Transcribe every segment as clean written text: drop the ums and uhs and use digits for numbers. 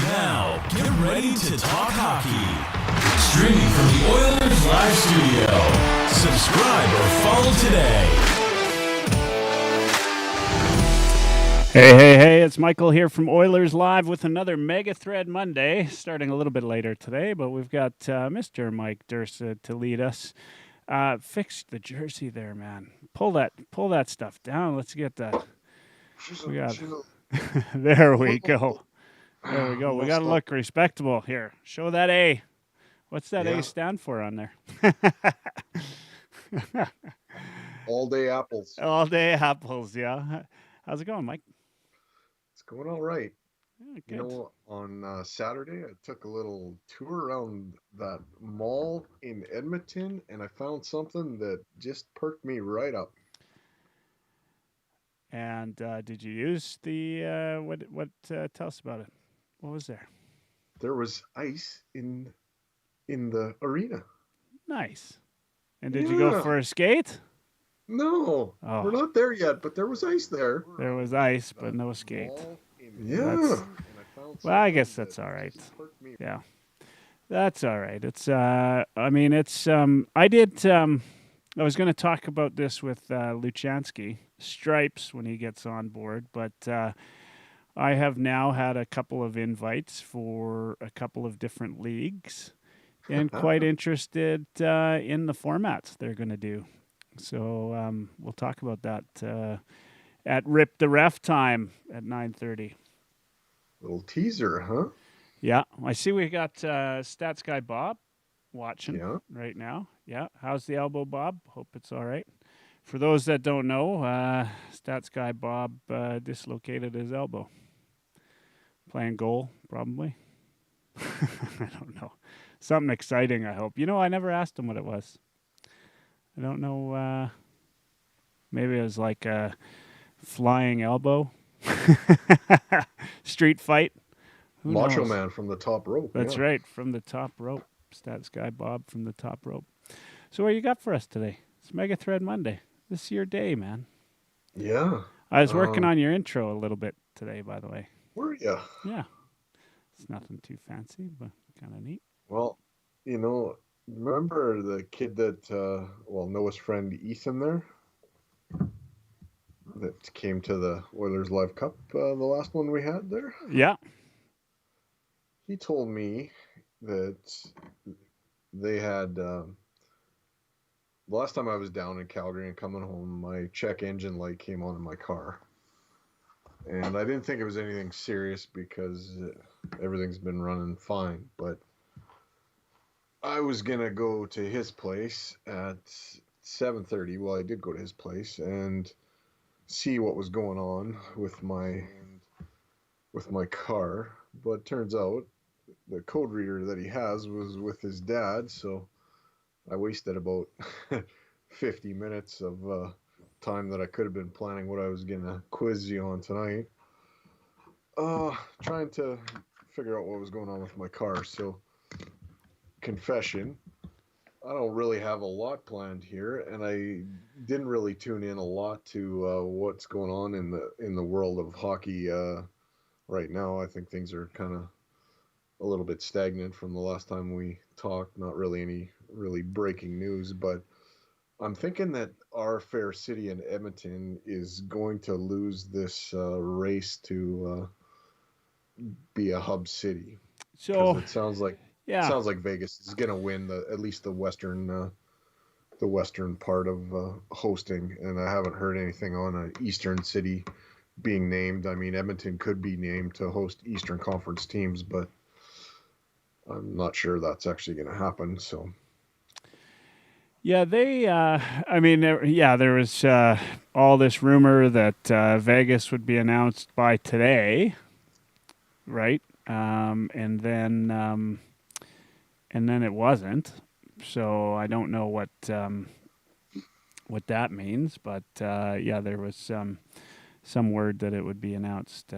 Now, get ready to talk hockey. Streaming from the Oilers Live Studio. Subscribe or follow today. Hey, it's Michael here from Oilers Live with another Mega Thread Monday, starting a little bit later today, but we've got Mr. Mike Dursa to lead us. Fix the jersey there, man. Pull that stuff down. Let's get that. There we go. There we go. We got to look respectable here. Show that A. What's that A stand for on there? All day apples. All day apples, yeah. How's it going, Mike? It's going all right. Yeah, good. You know, on Saturday, I took a little tour around that mall in Edmonton, and I found something that just perked me right up. And did you use the what? Tell us about it. What was there? There was ice in the arena. Nice. And did you go for a skate? No, we're not there yet, but there was ice there. There was ice, but no skate. Yeah. Well, I guess that's all right. Yeah, that's all right. It's I mean, it's I did. I was going to talk about this with Luchansky, Stripes, when he gets on board, but I have now had a couple of invites for a couple of different leagues and quite interested in the formats they're going to do. So we'll talk about that at Rip the Ref time at 9:30. Little teaser, huh? Yeah. I see we got Stats Guy Bob watching right now. Yeah. How's the elbow, Bob? Hope it's all right. For those that don't know, Stats Guy Bob dislocated his elbow. Playing goal, probably. I don't know. Something exciting, I hope. You know, I never asked him what it was. I don't know. Maybe it was like a flying elbow. Street fight. Who Macho knows? Man from the top rope. That's right, from the top rope. Stats Guy Bob from the top rope. So what you got for us today? It's Mega Thread Monday. This is your day, man. Yeah. I was working on your intro a little bit today, by the way. Were you? Yeah. It's nothing too fancy, but kind of neat. Well, you know, remember the kid that, Noah's friend Ethan there? That came to the Oilers Live Cup, the last one we had there? Yeah. He told me that they had, the last time I was down in Calgary and coming home, my check engine light came on in my car. And I didn't think it was anything serious because everything's been running fine. But I was going to go to his place at 7:30. Well, I did go to his place and see what was going on with my car. But turns out the code reader that he has was with his dad. So I wasted about 50 minutes of time that I could have been planning what I was going to quiz you on tonight. Trying to figure out what was going on with my car. So, confession, I don't really have a lot planned here, and I didn't really tune in a lot to what's going on in the world of hockey right now. I think things are kind of a little bit stagnant from the last time we talked. Not really any really breaking news, but I'm thinking that our fair city in Edmonton is going to lose this race to be a hub city. So it sounds like Vegas is going to win at least the western part of hosting, and I haven't heard anything on an eastern city being named. I mean, Edmonton could be named to host Eastern Conference teams, but I'm not sure that's actually going to happen. So. Yeah, there was all this rumor that Vegas would be announced by today, right? And then it wasn't. So I don't know what that means, but there was some word that it would be announced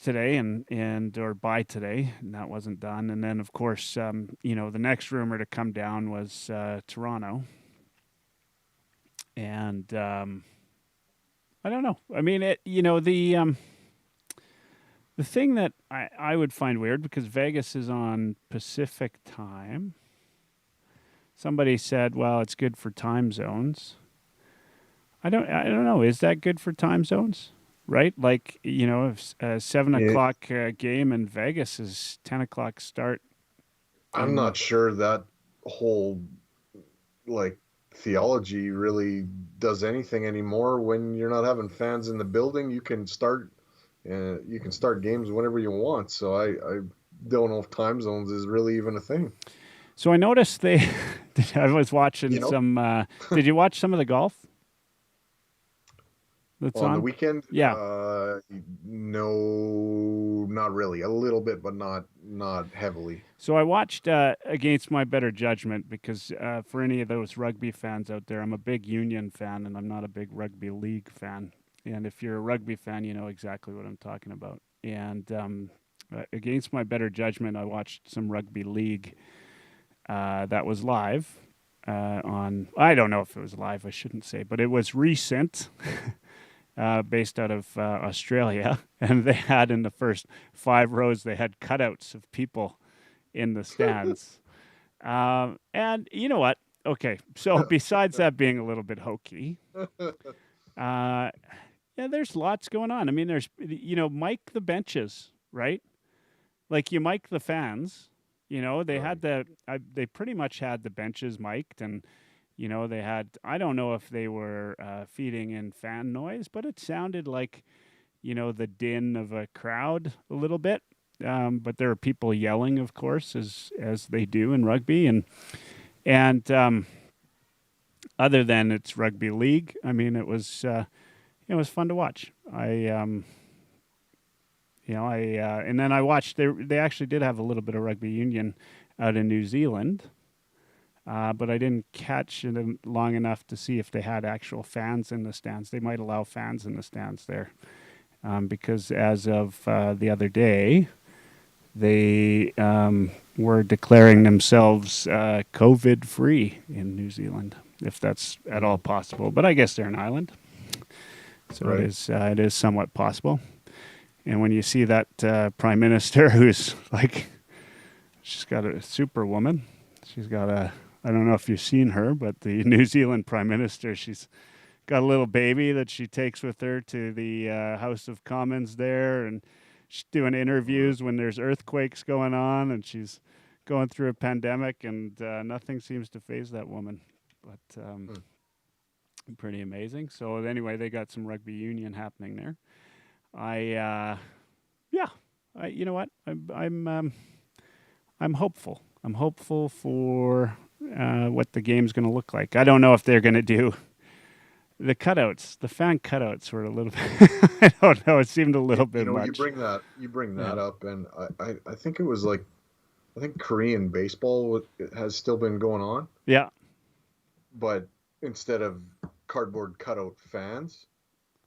today and or by today, and that wasn't done. And then, of course, the next rumor to come down was Toronto. And I don't know. I mean, the The thing that I would find weird, because Vegas is on Pacific time. Somebody said, well, it's good for time zones. I don't know. Is that good for time zones? Right? Like, if a 7 Yeah, o'clock game in Vegas is 10 o'clock start. I'm not sure that whole like theology really does anything anymore. When you're not having fans in the building, you can start games whenever you want. So I don't know if time zones is really even a thing. So I noticed I was watching You know, some, did you watch some of the golf that's on the on? weekend, Yeah. no, not really. A little bit, but not heavily. So I watched against my better judgment because for any of those rugby fans out there, I'm a big Union fan and I'm not a big rugby league fan. And if you're a rugby fan, you know exactly what I'm talking about. And against my better judgment, I watched some rugby league that was live on. I don't know if it was live. I shouldn't say, but it was recent. Based out of Australia, and they had in the first 5 rows, they had cutouts of people in the stands. And you know what? Okay, so besides that being a little bit hokey, yeah, there's lots going on. I mean, there's, mic the benches, right? Like you mic the fans. They had Right. they pretty much had the benches mic'd, and they had. I don't know if they were feeding in fan noise, but it sounded like the din of a crowd a little bit. But there are people yelling, of course, as they do in rugby, and other than it's rugby league, I mean, it was fun to watch. And then I watched. They actually did have a little bit of rugby union out in New Zealand, but I didn't catch it long enough to see if they had actual fans in the stands. They might allow fans in the stands there, because as of the other day, they were declaring themselves COVID free in New Zealand, if that's at all possible. But I guess they're an island, so Right. it is somewhat possible. And when you see that prime minister, who's like, she's got a superwoman, she's got I don't know if you've seen her, but the New Zealand prime minister, she's got a little baby that she takes with her to the House of Commons there, and she's doing interviews when there's earthquakes going on, and she's going through a pandemic, and nothing seems to faze that woman. But pretty amazing. So anyway, they got some rugby union happening there. You know what? I'm hopeful. I'm hopeful for what the game's going to look like. I don't know if they're going to do the cutouts. The fan cutouts were a little bit. I don't know. It seemed a little bit much. You bring that up, and I think it was like, I think Korean baseball has still been going on, Yeah. but instead of cardboard cutout fans,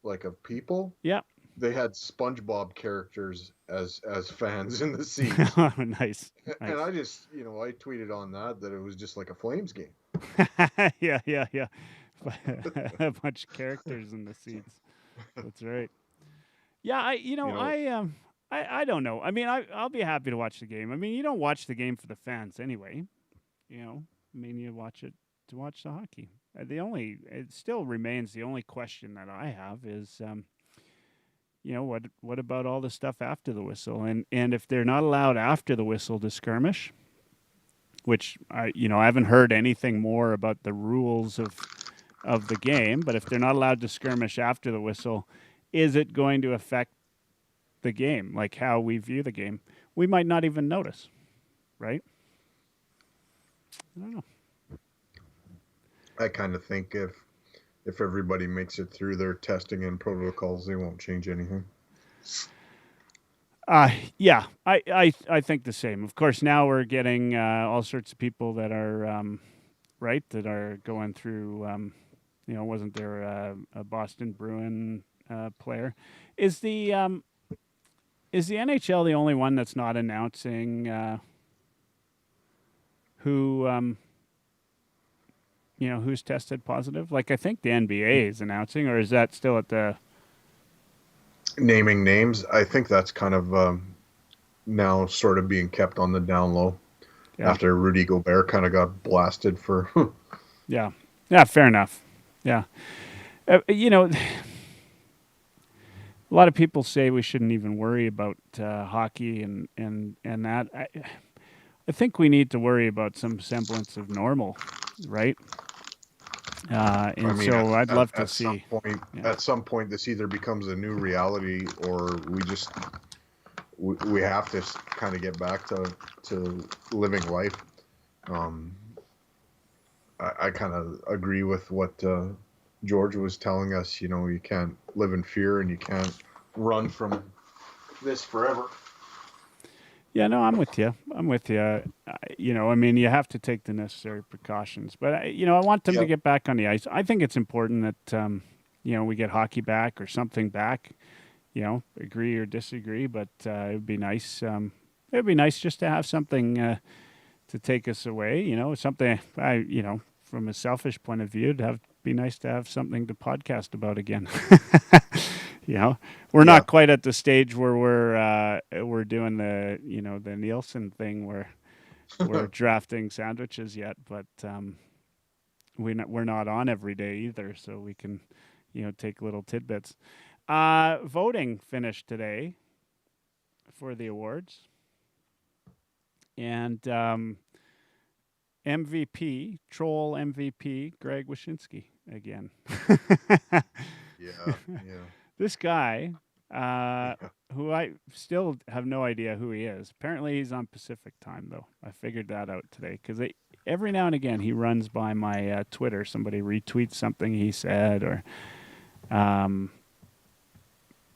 like of people, Yeah. they had SpongeBob characters as fans in the seats. Nice. And I just, I tweeted on that it was just like a Flames game. Yeah. A bunch of characters in the seats. That's right. Yeah, I don't know. I mean, I'll be happy to watch the game. I mean, you don't watch the game for the fans anyway. I mean, you watch it to watch the hockey. It still remains the only question that I have is, what about all the stuff after the whistle? And if they're not allowed after the whistle to skirmish, which I haven't heard anything more about the rules of the game, but if they're not allowed to skirmish after the whistle, is it going to affect the game, like how we view the game? We might not even notice, right? I don't know. I kind of think if everybody makes it through their testing and protocols, they won't change anything. Yeah, I think the same. Of course, now we're getting all sorts of people that are right, that are going through. Wasn't there a Boston Bruin player? Is the NHL the only one that's not announcing who who's tested positive? Like, I think the NBA is announcing, or is that still at the? naming names. I think that's kind of now sort of being kept on the down low Yeah. after Rudy Gobert kind of got blasted for. Yeah. Yeah. Fair enough. Yeah. A lot of people say we shouldn't even worry about hockey and that. I think we need to worry about some semblance of normal, right? I And mean, so I'd love to at some see. point, Yeah. this either becomes a new reality, or we have to kind of get back to living life. Um, I kind of agree with what George was telling us. You can't live in fear, and you can't run from this forever. Yeah, no, I'm with you. I'm with you. I mean, you have to take the necessary precautions. But I want them to Yeah, get back on the ice. I think it's important that we get hockey back or something back. Agree or disagree, but it would be nice. It'd be nice just to have something to take us away. Something. From a selfish point of view, it'd be nice to have something to podcast about again. you know, we're yeah. not quite at the stage where we're doing the Nielsen thing where we're drafting sandwiches yet, but we're not on every day either, so we can take little tidbits. Voting finished today for the awards, and MVP, troll MVP, Greg Wyshynski again. Yeah, yeah, This guy, yeah. who I still have no idea who he is. Apparently, he's on Pacific time, though. I figured that out today because every now and again he runs by my Twitter. Somebody retweets something he said, or um,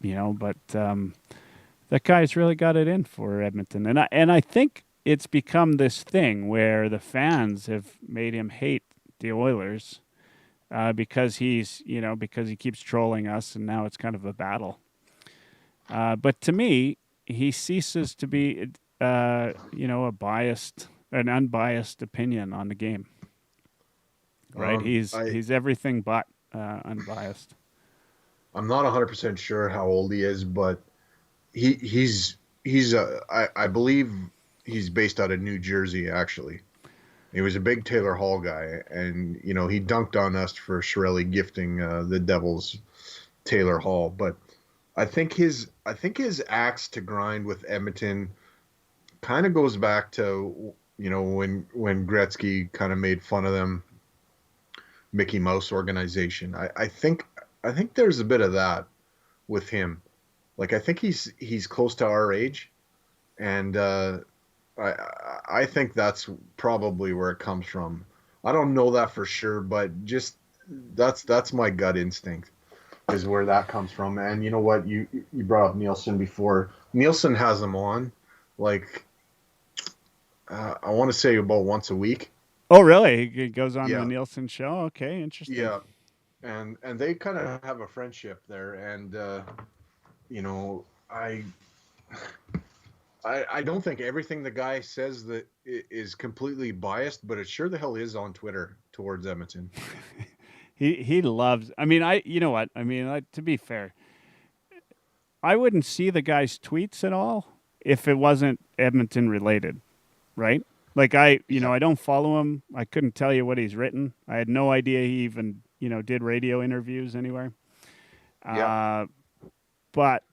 but that guy's really got it in for Edmonton, and I think it's become this thing where the fans have made him hate the Oilers because because he keeps trolling us, and now it's kind of a battle. But to me, he ceases to be, an unbiased opinion on the game. Right? I He's everything but unbiased. I'm not 100% sure how old he is, but he's I believe he's based out of New Jersey actually. He was a big Taylor Hall guy, and he dunked on us for Shirley gifting the Devils Taylor Hall. But I think his axe to grind with Edmonton kind of goes back to when Gretzky kind of made fun of them Mickey Mouse organization. I think there's a bit of that with him. Like I think he's close to our age, and I I think that's probably where it comes from. I don't know that for sure, but just that's my gut instinct is where that comes from. And you know what? You brought up Nielsen before. Nielsen has them on, like I want to say about once a week. Oh, really? He goes on the Yeah, Nielsen show. Okay, interesting. yeah, and they kind of have a friendship there, and you know, I I don't think everything the guy says that is completely biased, but it sure the hell is on Twitter towards Edmonton. He loves. I mean, you know what? I mean, to be fair, I wouldn't see the guy's tweets at all if it wasn't Edmonton related, right? Like Yeah, I don't follow him. I couldn't tell you what he's written. I had no idea he even, did radio interviews anywhere. yeah. Uh, but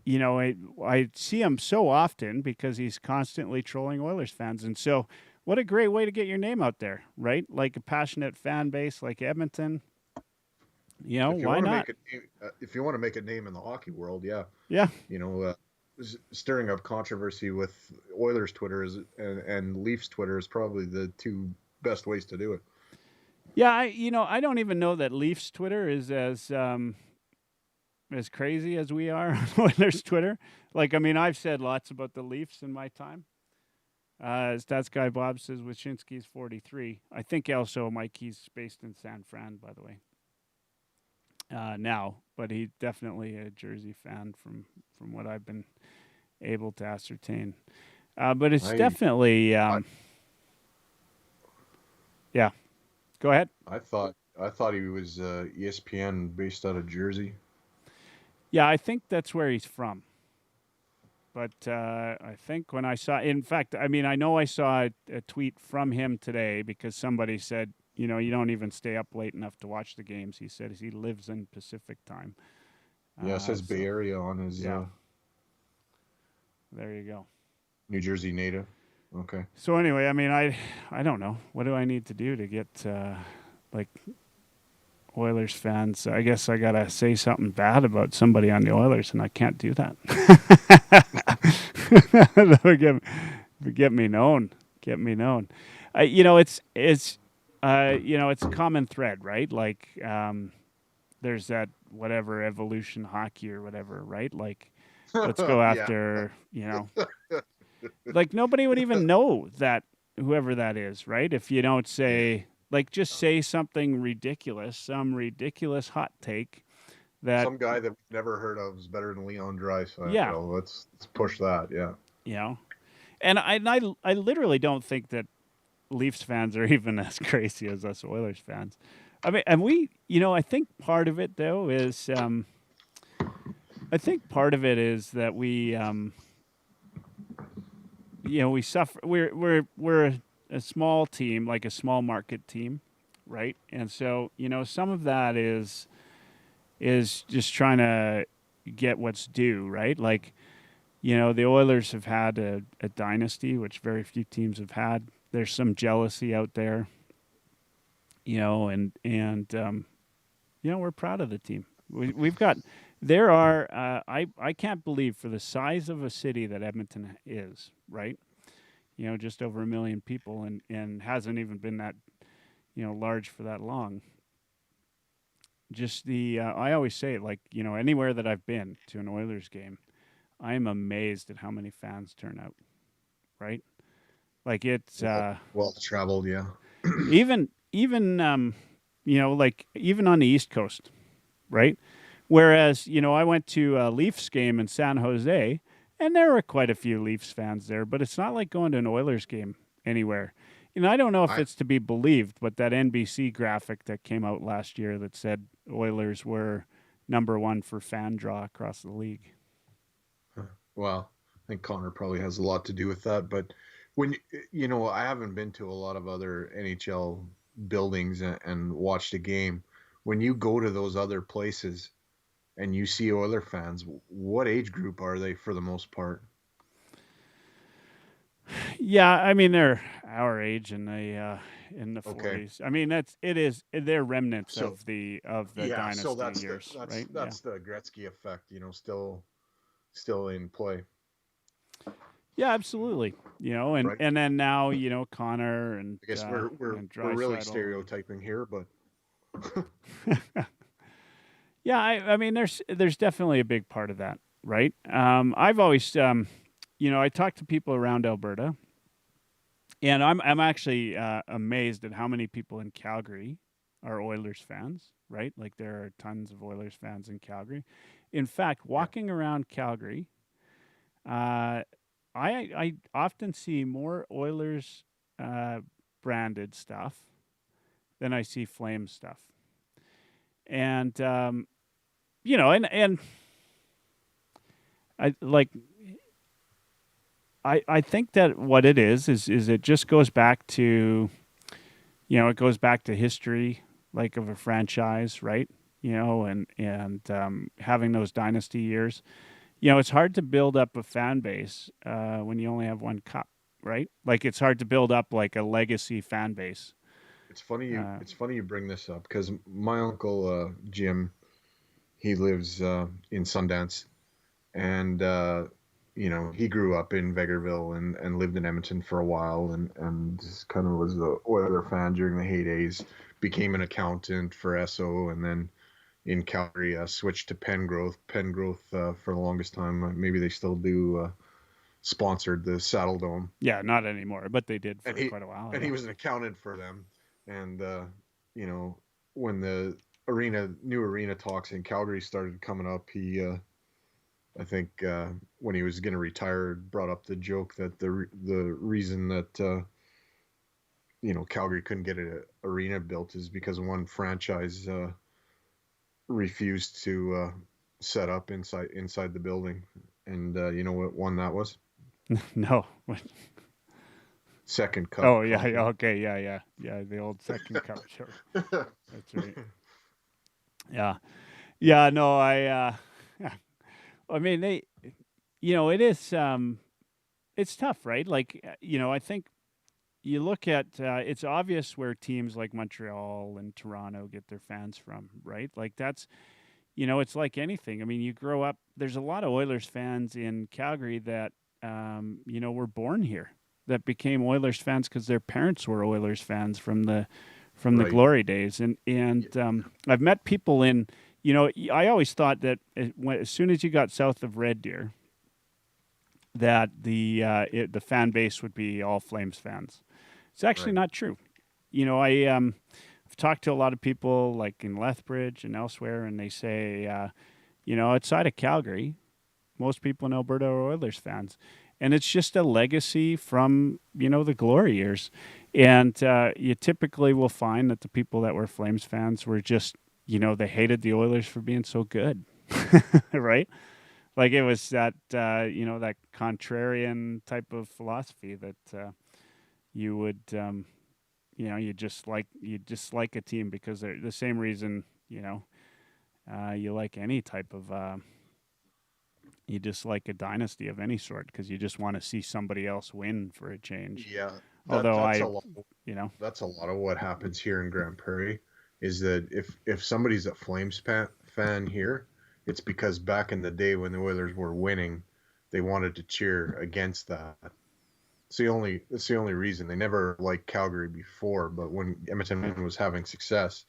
I see him so often because he's constantly trolling Oilers fans, and so what a great way to get your name out there, right? Like a passionate fan base like Edmonton. If you Why want to not? make if you want to make a name in the hockey world, yeah, Yeah, you know, stirring up controversy with Oilers Twitter and Leafs Twitter is probably the two best ways to do it. yeah. I don't even know that Leafs Twitter is as crazy as we are on Oilers Twitter. Like, I mean, I've said lots about the Leafs in my time. Stats guy Bob says Wyshynski's 43. I think also Mike, he's based in San Fran, by the way. Now, but he's definitely a Jersey fan from what I've been able to ascertain. But it's I definitely, I, yeah. Go ahead. I thought he was ESPN based out of Jersey. Yeah, I think that's where he's from. But I think when I saw, in fact, I mean, I know I saw a tweet from him today because somebody said, you know, you don't even stay up late enough to watch the games. He said he lives in Pacific time. Yeah, it says Bay So Area on his yeah, there you go. New Jersey native. Okay. So anyway, I mean, I don't know. What do I need to do to get like Oilers fans? I guess I gotta say something bad about somebody on the Oilers, and I can't do that. That would get me known. Get me known. You know, you know, it's a common thread, right? Like, there's that whatever evolution hockey or whatever, right? Like, let's go Yeah. after, you know, like nobody would even know that whoever that is, right? If you don't Yeah. say, like, just say something ridiculous, some ridiculous hot take that, Some guy that we've never heard of is better than Leon yeah, Draisaitl. Let's push that. Yeah. you know, and I literally don't think that Leafs fans are even as crazy as us Oilers fans. I mean, and we, you know, I think part of it though is, I think part of it is that we, you know, we suffer. We're a small team, like a small market team, right? And so, you know, some of that is just trying to get what's due, right? Like, you know, the Oilers have had a dynasty, which very few teams have had. There's some jealousy out there, you know, and you know, we're proud of the team. We've got. There are. I can't believe for the size of a city that Edmonton is, right? You know, just over 1 million people, and hasn't even been that, you know, large for that long. Just the I always say it, like, you know, anywhere that I've been to an Oilers game, I am amazed at how many fans turn out, right? Like it's Well traveled. Yeah. even you know, like even on the East Coast, right? Whereas, you know, I went to a Leafs game in San Jose, and there were quite a few Leafs fans there, but it's not like going to an Oilers game anywhere. And I don't know if I it's to be believed, but that NBC graphic that came out last year that said Oilers were number one for fan draw across the league. well, I think Connor probably has a lot to do with that. But when you know, I haven't been to a lot of other NHL buildings and watched a game. When you go to those other places and you see Oiler fans, what age group are they for the most part? Yeah, I mean they're our age in the Okay. 40s. I mean they're remnants So of the yeah, so dynasty that's years, right? Yeah. that's the Gretzky effect, you know, still in play, Yeah, absolutely. You know, right? and then now, you know, Connor I guess and we're really Draisaitl. stereotyping here, but Yeah, I mean there's definitely a big part of that, right? I've always you know, I talk to people around Alberta, and I'm actually amazed at how many people in Calgary are Oilers fans, right? Like there are tons of Oilers fans in Calgary. In fact, yeah, walking around Calgary, uh, I often see more Oilers uh, branded stuff than I see Flame stuff, and you know, and I like I think that what it is it just goes back to, you know, it goes back to history, like of a franchise, right? You know, and having those dynasty years. You know, it's hard to build up a fan base when you only have one cup, right? Like it's hard to build up like a legacy fan base. Uh, it's funny you bring this up because my uncle Jim, he lives in Sundance, and you know, he grew up in Vegreville and lived in Edmonton for a while, and just kind of was a Oiler fan during the heydays. Became an accountant for Esso, and then in Calgary, switched to Pengrowth. Pengrowth for the longest time, maybe they still do, sponsored the Saddle Dome, yeah, not anymore, but they did and for quite a while. he Yeah. was an accountant for them. And you know, when the new arena talks in Calgary started coming up, he I think when he was going to retire, brought up the joke that the reason that you know, Calgary couldn't get an arena built is because one franchise refused to set up inside the building. And you know what one that was? No. Second cup. Oh yeah, coffee. yeah, okay, yeah. The old second cup, sure. That's right. Yeah, yeah. No, I mean, it is. It's tough, right? Like, I think you look at. It's obvious where teams like Montreal and Toronto get their fans from, right? Like that's. It's like anything. I mean, you grow up. There's a lot of Oilers fans in Calgary that, were born here, that became Oilers fans because their parents were Oilers fans from the Right. glory days. And I've met people in. I always thought that as soon as you got south of Red Deer, that the fan base would be all Flames fans. It's actually Right. not true. I've talked to a lot of people like in Lethbridge and elsewhere, and they say, outside of Calgary, most people in Alberta are Oilers fans. And it's just a legacy from, the glory years. And you typically will find that the people that were Flames fans were just, they hated the Oilers for being so good, right? Like it was that, that contrarian type of philosophy that you would, you dislike a team because they're the same reason, you like any type of, you dislike a dynasty of any sort because you just want to see somebody else win for a change. Yeah. Although That's I, a lot. you know, That's a lot of what happens here in Grand Prairie. Is that if somebody's a Flames fan here, it's because back in the day when the Oilers were winning, they wanted to cheer against that. It's the only reason. They never liked Calgary before, but when Edmonton was having success,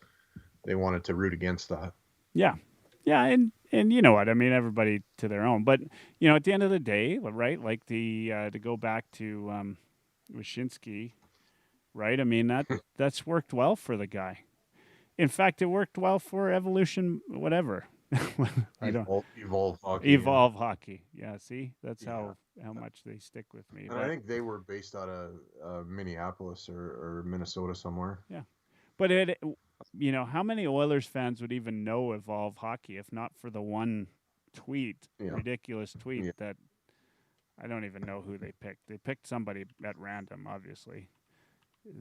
they wanted to root against that. yeah, yeah, and you know what I mean. Everybody to their own, but at the end of the day, right? Like to go back to Wyshynski, right? I mean that's worked well for the guy. In fact, it worked well for Evolution, whatever. I don't Evolve hockey. evolve hockey. Yeah, see, that's Yeah. how much they stick with me. And I think they were based out of Minneapolis or Minnesota somewhere. Yeah, but how many Oilers fans would even know Evolve Hockey if not for the one tweet, Yeah. ridiculous tweet Yeah. that I don't even know who they picked. They picked somebody at random, obviously.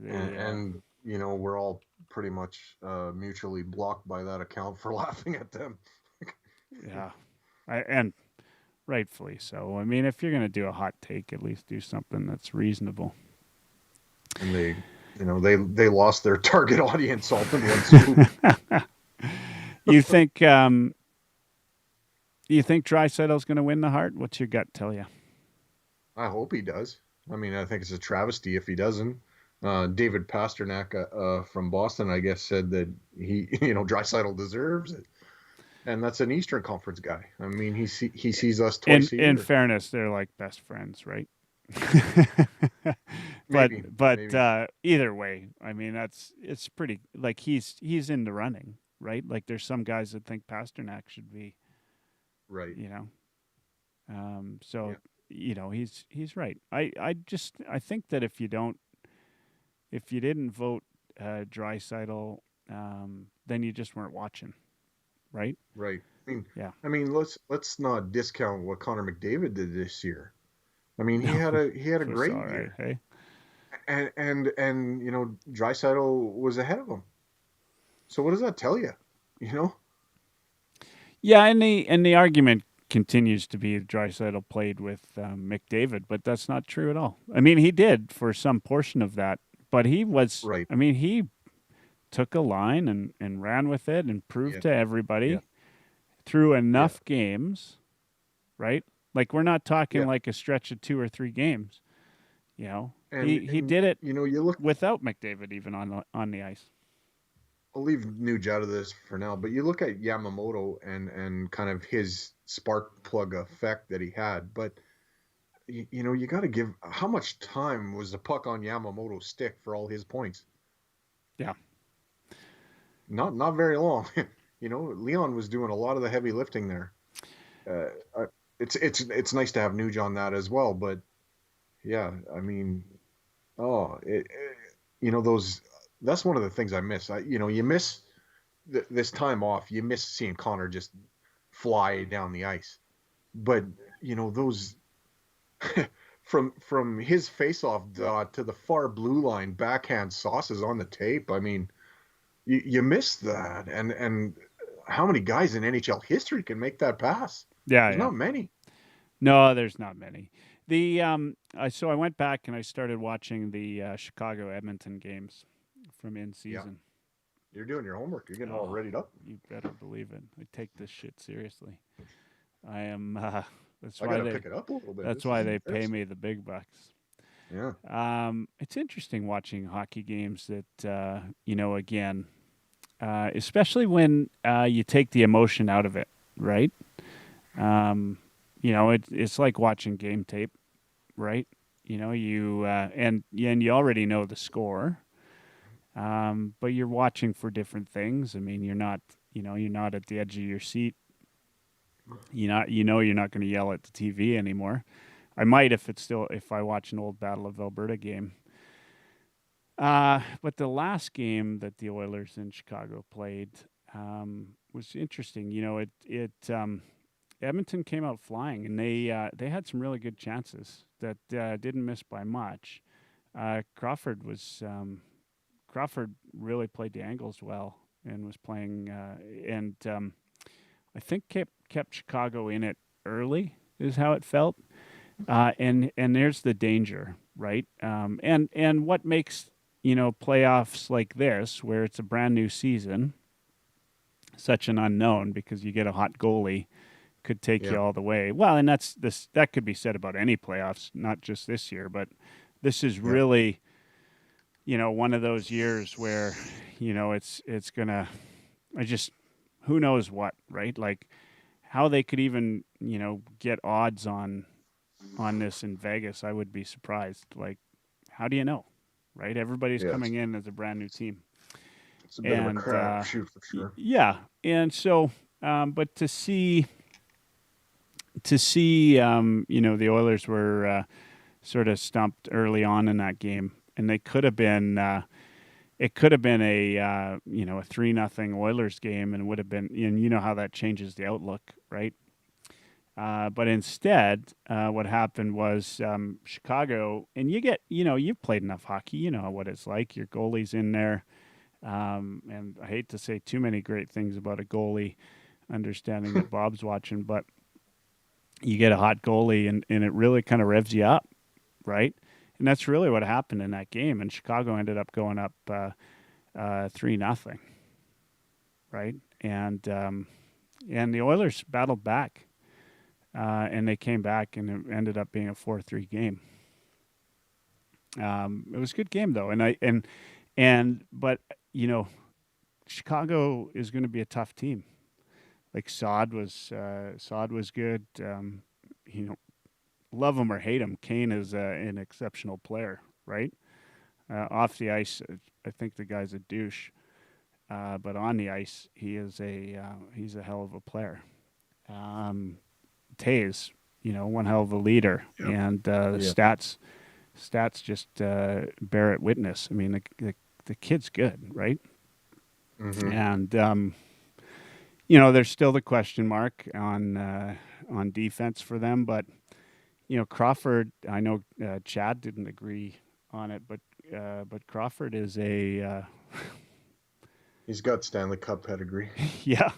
And we're all pretty much mutually blocked by that account for laughing at them. Yeah, and rightfully so. I mean, if you're going to do a hot take, at least do something that's reasonable. And they lost their target audience all in one swoop. You think Draisaitl's going to win the Hart? What's your gut tell you? I hope he does. I mean, I think it's a travesty if he doesn't. David Pasternak from Boston, I guess, said that Draisaitl deserves it, and that's an Eastern Conference guy. I mean, he sees us twice a year. In fairness, they're like best friends, right? Maybe. Either way, I mean it's pretty like he's in the running, right? Like there's some guys that think Pasternak should be, right. So Yeah. He's right. I think that if you didn't vote Draisaitl, then you just weren't watching, right? Right. Yeah. I mean, let's not discount what Connor McDavid did this year. I mean, he had a great year. Right, hey? And Draisaitl was ahead of him. So what does that tell you? Yeah, and the argument continues to be Draisaitl played with McDavid, but that's not true at all. I mean, he did for some portion of that, but he was. Right. I mean, he took a line and ran with it and proved to everybody through enough games, right? Like we're not talking like a stretch of 2 or 3 games. He did it. You look without McDavid even on the ice. I'll leave Nuge out of this for now, but you look at Yamamoto and kind of his spark plug effect that he had. But you got to give how much time was the puck on Yamamoto's stick for all his points? Yeah, not very long. Leon was doing a lot of the heavy lifting there. It's nice to have Nuge on that as well, but yeah, I mean, those. That's one of the things I miss. You miss this time off. You miss seeing Connor just fly down the ice. But those from his face-off dot to the far blue line backhand sauces on the tape. I mean, you miss that, and how many guys in NHL history can make that pass? Yeah, There's yeah. not many. No, there's not many. So I went back and I started watching the Chicago Edmonton games from in season. Yeah. You're doing your homework. You're getting all readied up. You better believe it. I take this shit seriously. I am. That's I why gotta they. pick it up a little bit. That's why they pay me the big bucks. Yeah. It's interesting watching hockey games that again, especially when you take the emotion out of it, right? It's like watching game tape, right? And you already know the score, but you're watching for different things. I mean, you're not at the edge of your seat. You're not going to yell at the TV anymore. I might if I watch an old Battle of Alberta game. But the last game that the Oilers in Chicago played was interesting. Edmonton came out flying, and they had some really good chances that didn't miss by much. Crawford really played the angles well and was playing, I think kept Chicago in it early is how it felt. And there's the danger, right? And what makes playoffs like this, where it's a brand new season, such an unknown because you get a hot goalie. Could take you all the way. Well, and that could be said about any playoffs, not just this year, but this is really, one of those years where, it's gonna, who knows what, right? Like how they could even, get odds on this in Vegas. I would be surprised. Like, how do you know, right? Everybody's coming in as a brand new team. It's a bit of a crapshoot for sure. Yeah, and so, but to see, the Oilers were sort of stumped early on in that game, and they could have been. It could have been a a 3-0 Oilers game, and would have been. And you know how that changes the outlook, right? But instead, what happened was Chicago, and you've played enough hockey, you know what it's like. Your goalie's in there, and I hate to say too many great things about a goalie, understanding that Bob's watching, but you get a hot goalie and it really kind of revs you up, right? And that's really what happened in that game. And Chicago ended up going up 3-0, right? And the Oilers battled back, and they came back, and it ended up being a 4-3 game. It was a good game though, but Chicago is going to be a tough team. Like Saad was good. Love him or hate him, Kane is an exceptional player, right? Off the ice, I think the guy's a douche, but on the ice, he's a hell of a player. Tays, one hell of a leader, and the stats just bear it witness. I mean, the kid's good, right? Mm-hmm. And there's still the question mark on defense for them, but Crawford. I know Chad didn't agree on it, but Crawford is a. He's got Stanley Cup pedigree. Yeah,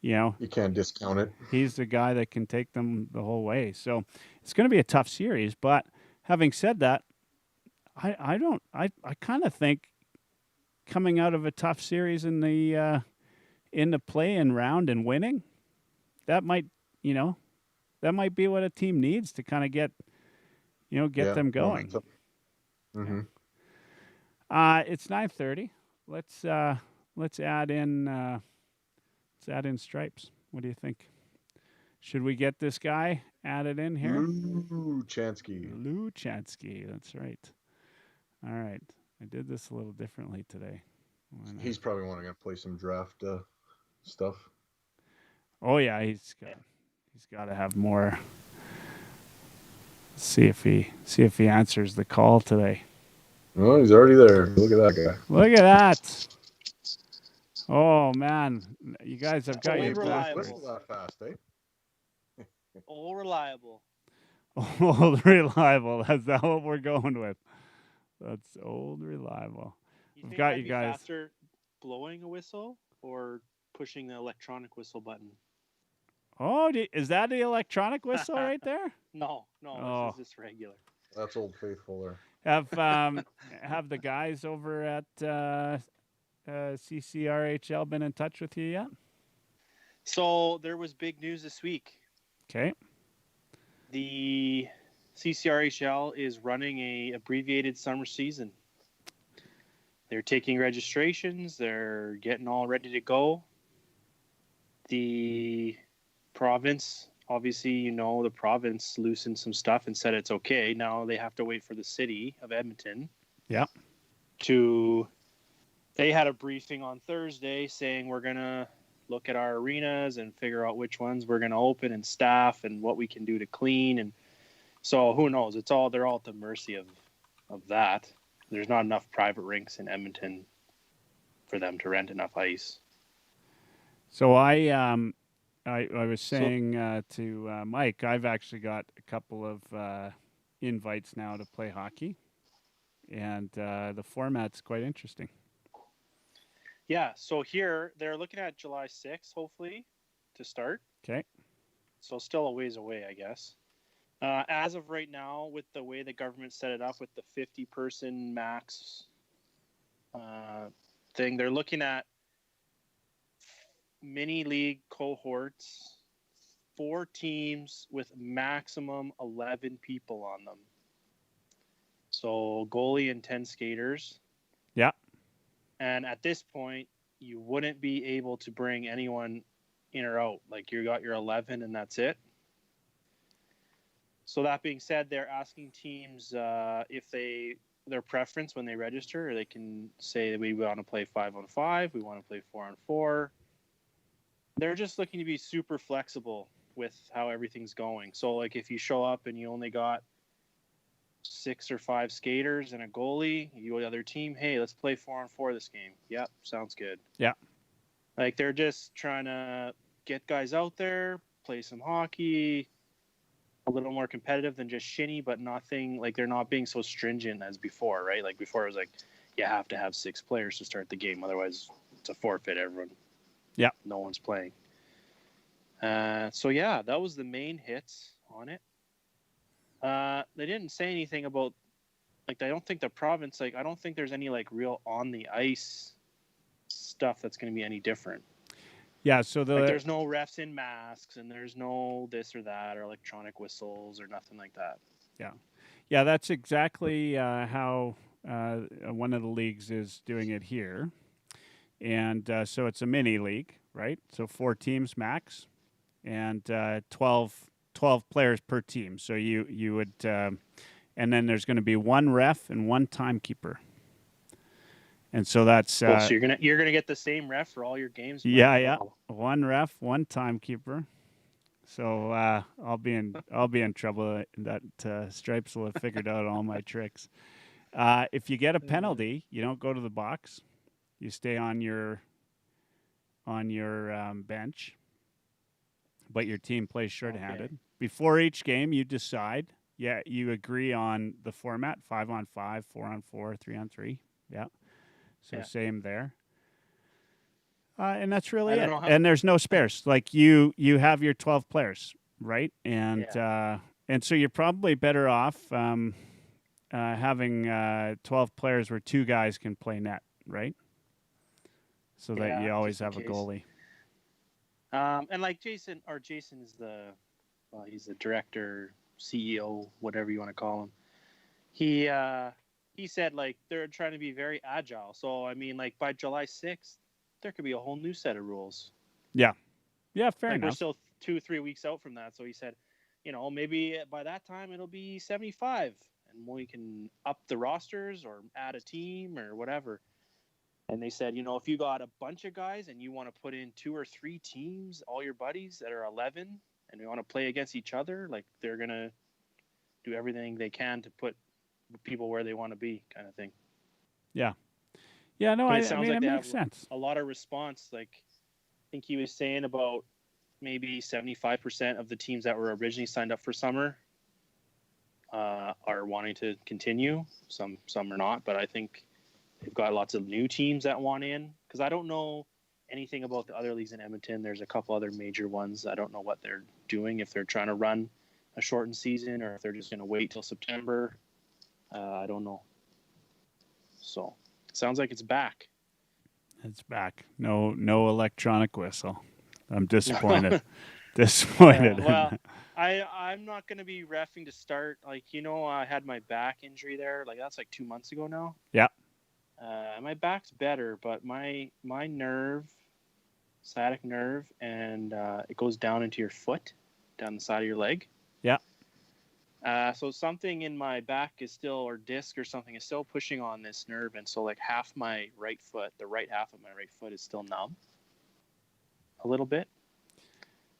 you can't discount it. He's the guy that can take them the whole way. So it's going to be a tough series. But having said that, I kind of think coming out of a tough series in the play-in round and winning, that might be what a team needs to kind of get them going. Mm-hmm. It's 9:30. Let's add in Stripes. What do you think? Should we get this guy added in here? Lou Chansky. That's right. All right. I did this a little differently today. He's probably wanting to play some draft stuff. Oh yeah, he's got to have more. See if he answers the call today. Oh, he's already there. Look at that guy. Look at that. Oh man, you guys have got your Maybe back. whistle that fast, eh? All reliable. Old reliable. That's not what we're going with. That's old reliable. You We've think got I'd you be guys. faster blowing a whistle or pushing the electronic whistle button? Oh, is that the electronic whistle right there? No, Oh. this is just regular. That's Old Faithful there. Have the guys over at CCRHL been in touch with you yet? So there was big news this week. Okay. The CCRHL is running a abbreviated summer season. They're taking registrations. They're getting all ready to go. The province, obviously, the province loosened some stuff and said it's okay. Now they have to wait for the city of Edmonton. Yeah. They had a briefing on Thursday saying we're going to look at our arenas and figure out which ones we're going to open and staff and what we can do to clean. And so who knows? They're all at the mercy of that. There's not enough private rinks in Edmonton for them to rent enough ice. So I was saying to Mike, I've actually got a couple of invites now to play hockey, and the format's quite interesting. Yeah, so here they're looking at July 6th, hopefully, to start. Okay. So still a ways away, I guess. As of right now, with the way the government set it up with the 50-person max thing, they're looking at mini league cohorts, 4 teams with maximum 11 people on them. So goalie and 10 skaters. Yeah. And at this point, you wouldn't be able to bring anyone in or out. Like you got your 11 and that's it. So that being said, they're asking teams if their preference when they register, they can say we want to play 5-on-5, we want to play 4-on-4. They're just looking to be super flexible with how everything's going. So like if you show up and you only got 6 or 5 skaters and a goalie, you go to the other team, hey, let's play 4-on-4 this game. Yep, sounds good. Yeah. Like they're just trying to get guys out there, play some hockey, a little more competitive than just shinny, but nothing like they're not being so stringent as before, right? Like before it was like you have to have 6 players to start the game, otherwise it's a forfeit. Everyone, yeah, no one's playing. So yeah, that was the main hits on it. They didn't say anything about like I don't think the province I don't think there's any like real on the ice stuff that's going to be any different. Yeah, so there's no refs in masks and there's no this or that or electronic whistles or nothing like that. Yeah, that's exactly how one of the leagues is doing it here. And so it's a mini league, right? So 4 teams max and 12 players per team. So you would and then there's going to be 1 ref and 1 timekeeper. And so that's so you're gonna get the same ref for all your games. Yeah. 1 ref, 1 timekeeper. So I'll be in trouble. That Stripes will have figured out all my tricks. If you get a penalty, you don't go to the box. You stay on your bench, but your team plays shorthanded. Okay. Before each game, you decide. Yeah, you agree on the format: 5-on-5, 4-on-4, 3-on-3. Yeah. So same there. And that's really it. And there's no spares. Like you have your 12 players, right? And and so you're probably better off having 12 players where 2 guys can play net, right? So that you always have a goalie. And like Jason is he's the director, CEO, whatever you want to call him. He said like they're trying to be very agile. So I mean, like by July 6th, there could be a whole new set of rules. Yeah, fair enough. We're still 2-3 weeks out from that. So he said, maybe by that time it'll be 75, and we can up the rosters or add a team or whatever. And they said, if you got a bunch of guys and you want to put in 2 or 3 teams, all your buddies that are 11, and they want to play against each other, like they're gonna do everything they can to put people where they want to be, kind of thing. Yeah, no, But I it sounds mean, like it they makes have sense. a lot of response. Like, I think he was saying about maybe 75% of the teams that were originally signed up for summer are wanting to continue. Some are not, but I think they've got lots of new teams that want in. Because I don't know anything about the other leagues in Edmonton. There's a couple other major ones. I don't know what they're doing, if they're trying to run a shortened season or if they're just going to wait till September. I don't know. So, sounds like it's back. It's back. No electronic whistle. I'm disappointed. Disappointed. Well, I'm not going to be reffing to start. Like, I had my back injury there. Like, that's like 2 months ago now. Yeah. My back's better, but my nerve, sciatic nerve, and it goes down into your foot, down the side of your leg. Yeah. So something in my back is still, or disc or something, is still pushing on this nerve, and so like half my right foot, the right half of my right foot, is still numb. A little bit.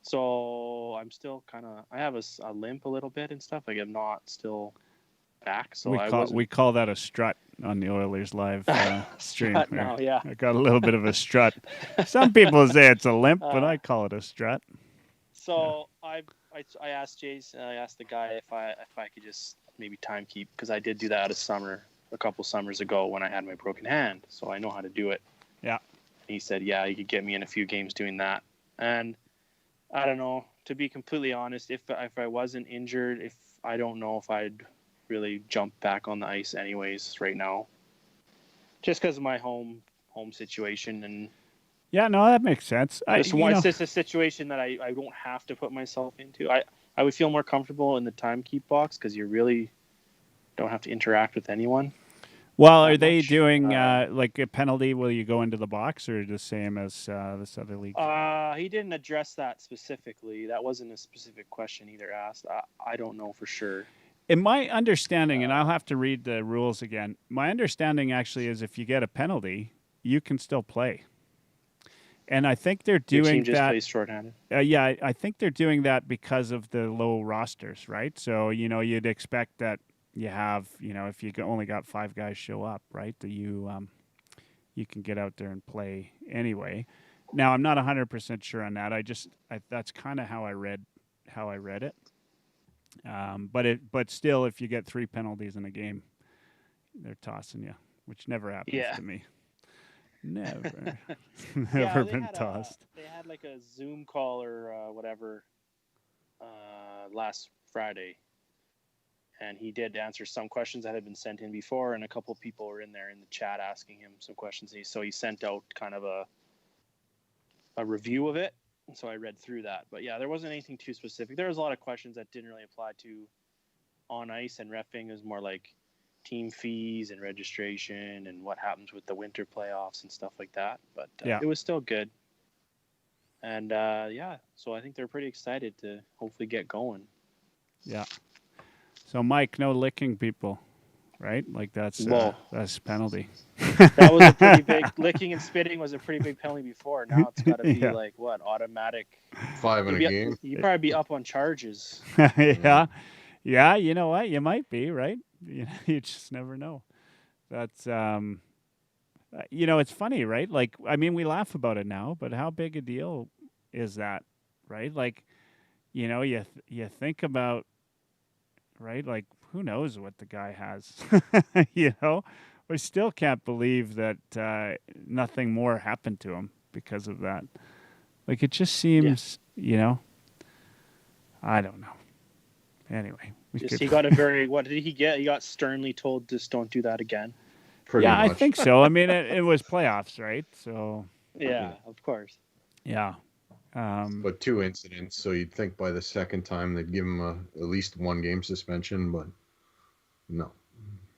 So I'm still kind of, I have a limp a little bit and stuff. Like, I'm not still back. So we call that a strut on the Oilers Live stream. Strut now, yeah. I got a little bit of a strut. Some people say it's a limp, but I call it a strut. So I asked Jason, I asked the guy if I could just maybe time keep, because I did do that a couple summers ago when I had my broken hand. So I know how to do it. Yeah. And he said, yeah, you could get me in a few games doing that. And I don't know, to be completely honest, if I wasn't injured, I don't know if I'd really jump back on the ice anyways right now, just because of my home situation. And yeah, no, that makes sense. it's just a situation that I don't have to put myself into. I would feel more comfortable in the time keep box because you really don't have to interact with anyone. Well, are they doing like a penalty? Will you go into the box, or the same as this other league? He didn't address that specifically. That wasn't a specific question either asked. I don't know for sure. In my understanding, and I'll have to read the rules again, my understanding actually is if you get a penalty, you can still play. And I think they're doing Your team just that. plays shorthanded. Yeah, I think they're doing that because of the low rosters, right? So, you'd expect that you have, if you only got 5 guys show up, right, that you can get out there and play anyway. Now, I'm not 100% sure on that. That's kind of how I read it. But still, if you get 3 penalties in a game, they're tossing you, which never happens to me. Never. Never been tossed. They had like a Zoom call or whatever last Friday. And he did answer some questions that had been sent in before, and a couple of people were in there in the chat asking him some questions. So he sent out kind of a review of it. And so I read through that. But yeah, there wasn't anything too specific. There was a lot of questions that didn't really apply to on ice and reffing. It was more like team fees and registration and what happens with the winter playoffs and stuff like that. But it was still good. And so I think they're pretty excited to hopefully get going. Yeah. So Mike, no licking people, right? Like that's a penalty. That was a pretty big licking and spitting was a pretty big penalty before. Now it's got to be like what, automatic 5 in a game. You'd probably be up on charges. Yeah. You know what? You might be right. You just never know. That's it's funny, right? Like, I mean, we laugh about it now, but how big a deal is that, right? Like, you think about. Right? Like, who knows what the guy has? We still can't believe that nothing more happened to him because of that. Like, it just seems, I don't know. Anyway. He got what did he get? He got sternly told, just don't do that again. Pretty much. I think so. I mean, it was playoffs, right? So. Yeah, of course. Yeah. But 2 incidents, so you'd think by the second time they'd give him at least 1 game suspension, but no.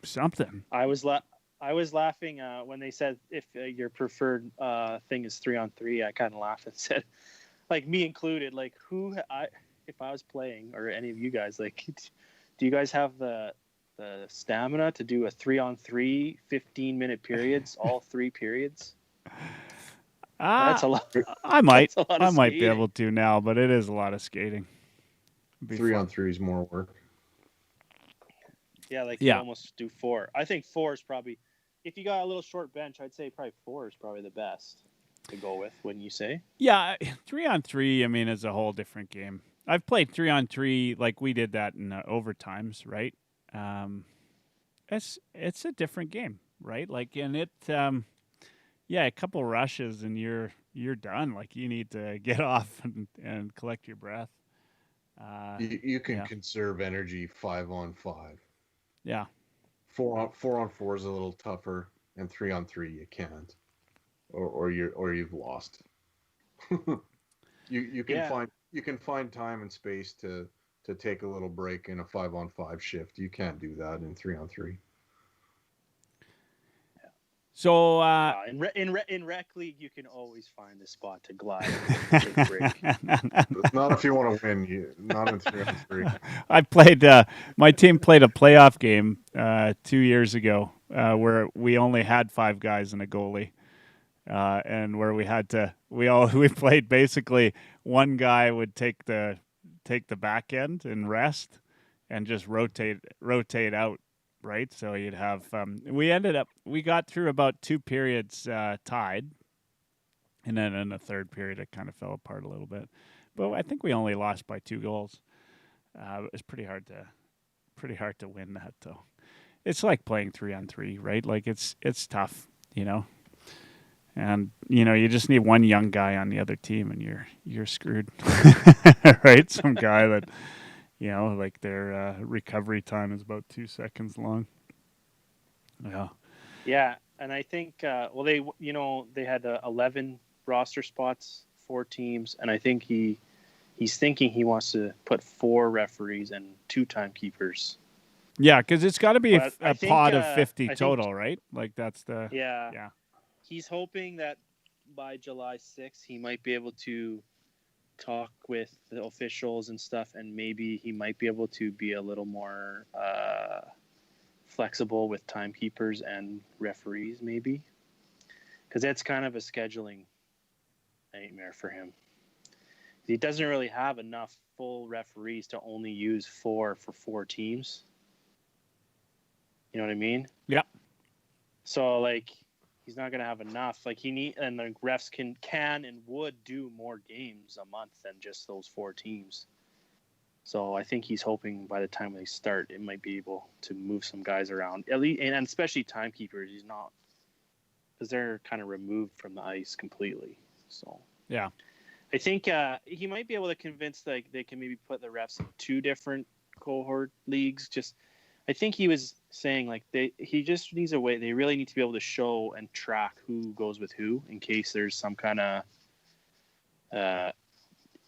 Something. I was laughing when they said if your preferred thing is 3-on-3. I kind of laughed and said, like me included, like if I was playing or any of you guys, like, do you guys have the stamina to do a 3-on-3 15-minute periods, all 3 periods? That's a lot. I might be able to now, but it is a lot of skating. 3-on-3 is more work. Yeah, you almost do 4. I think 4 is probably if you got a little short bench, I'd say probably 4 is probably the best to go with. Wouldn't you say? Yeah, 3-on-3. I mean, is a whole different game. I've played 3-on-3 like we did that in overtimes, right? It's a different game, right? Like, and it, yeah, a couple rushes and you're done. Like, you need to get off and collect your breath. You can yeah. conserve energy 5-on-5. Yeah. 4-on-4 is a little tougher, and 3-on-3 you can't, or you've lost. you can find time and space to take a little break in a 5-on-5 shift. You can't do that in 3-on-3. So in rec league, you can always find a spot to glide and take a break. Not if you want to win. Not in 3-on-3. I played. My team played a playoff game 2 years ago where we only had 5 guys and a goalie, and where we had to. We played basically one guy would take the back end and rest, and just rotate out. Right, so you'd have. We got through about 2 periods tied, and then in the third period it kind of fell apart a little bit. But I think we only lost by 2 goals. It was pretty hard to win that though. It's like playing 3-on-3, right? Like it's tough, you know. And you just need one young guy on the other team, and you're screwed, right? Some guy that. Like their recovery time is about 2 seconds long. Yeah. Yeah, and I think they had 11 roster spots, 4 teams, and I think he's thinking he wants to put 4 referees and 2 timekeepers. Yeah, because it's got to be a pod of 50 total, right? Like that's the yeah. He's hoping that by July 6th he might be able to talk with the officials and stuff, and maybe he might be able to be a little more flexible with timekeepers and referees, maybe, because that's kind of a scheduling nightmare for him. He doesn't really have enough full referees to only use 4 for 4 teams. You know what I mean? Yeah. So like, he's not going to have enough. Like and the refs can and would do more games a month than just those 4 teams. So I think he's hoping by the time they start, it might be able to move some guys around, at least, and especially timekeepers. He's not, because they're kind of removed from the ice completely. So yeah, I think he might be able to convince they can maybe put the refs in 2 different cohort leagues. I think he was saying he just needs a way. They really need to be able to show and track who goes with who in case there's some kind of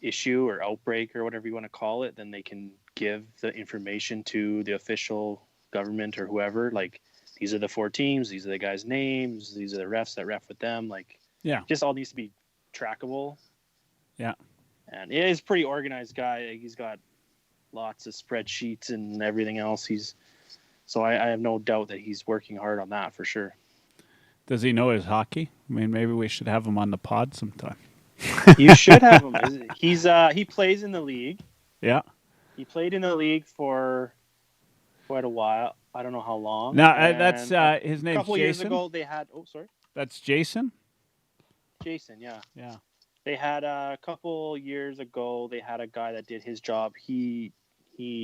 issue or outbreak or whatever you want to call it. Then they can give the information to the official government or whoever. Like, these are the 4 teams. These are the guys' names. These are the refs that ref with them. Like, yeah, just all needs to be trackable. Yeah, and he's a pretty organized guy. He's got lots of spreadsheets and everything else. So I have no doubt that he's working hard on that for sure. Does he know his hockey? I mean, maybe we should have him on the pod sometime. You should have him. He plays in the league. Yeah. He played in the league for quite a while. I don't know how long. No, that's his name's Jason. A couple years ago, they had. Oh, sorry. That's Jason. Jason, yeah. Yeah. They had a couple years ago. They had a guy that did his job. He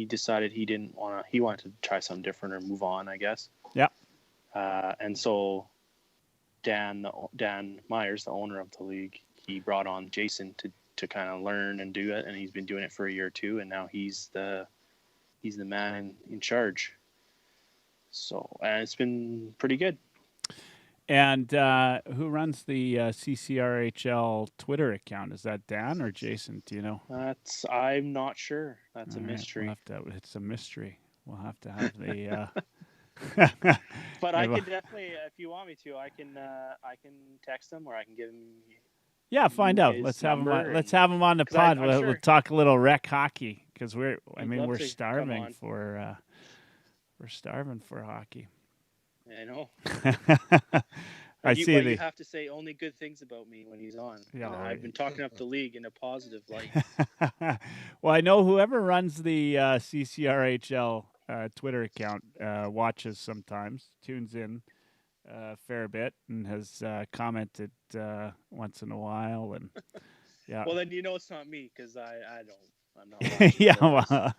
decided he didn't want to. He wanted to try something different or move on, I guess. Yeah. And so Dan Myers, the owner of the league, he brought on Jason to kind of learn and do it, and he's been doing it for a year or 2, and now he's the man in charge. So, and it's been pretty good. And who runs the CCRHL Twitter account? Is that Dan or Jason? Do you know? I'm not sure. That's a mystery. It's a mystery. We'll have to have the. But I can definitely, if you want me to, I can text him, or I can give him. Yeah, find out. Let's have him on. Let's have him on the pod. We'll talk a little rec hockey because we're starving for hockey. I know. You have to say only good things about me when he's on. Yeah, I've been talking up the league in a positive light. Well, I know whoever runs the CCRHL Twitter account watches sometimes, tunes in. a fair bit and has commented once in a while, and yeah. Well, then it's not me because I don't. I'm not watching. Yeah, the Oilers. well,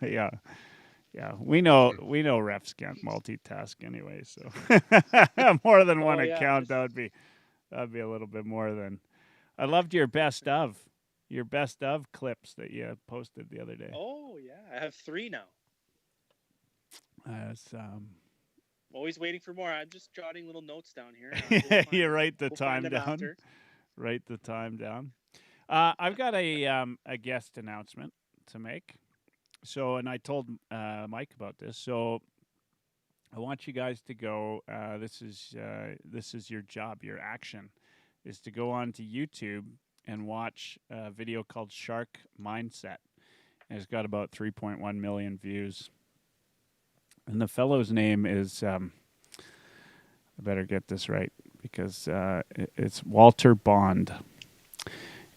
yeah. We know refs can't multitask anyway, so more than one yeah, account that'd be a little bit more than. I loved your best of clips that you posted the other day. Oh yeah, I have 3 now. It's, Always waiting for more. I'm just jotting little notes down here. you write the we'll time find them down. after. Write the time down. I've got a guest announcement to make. So, and I told Mike about this. So, I want you guys to go. This is your job. Your action is to go on to YouTube and watch a video called Shark Mindset. And it's got about 3.1 million views. And the fellow's name is, I better get this right because it's Walter Bond.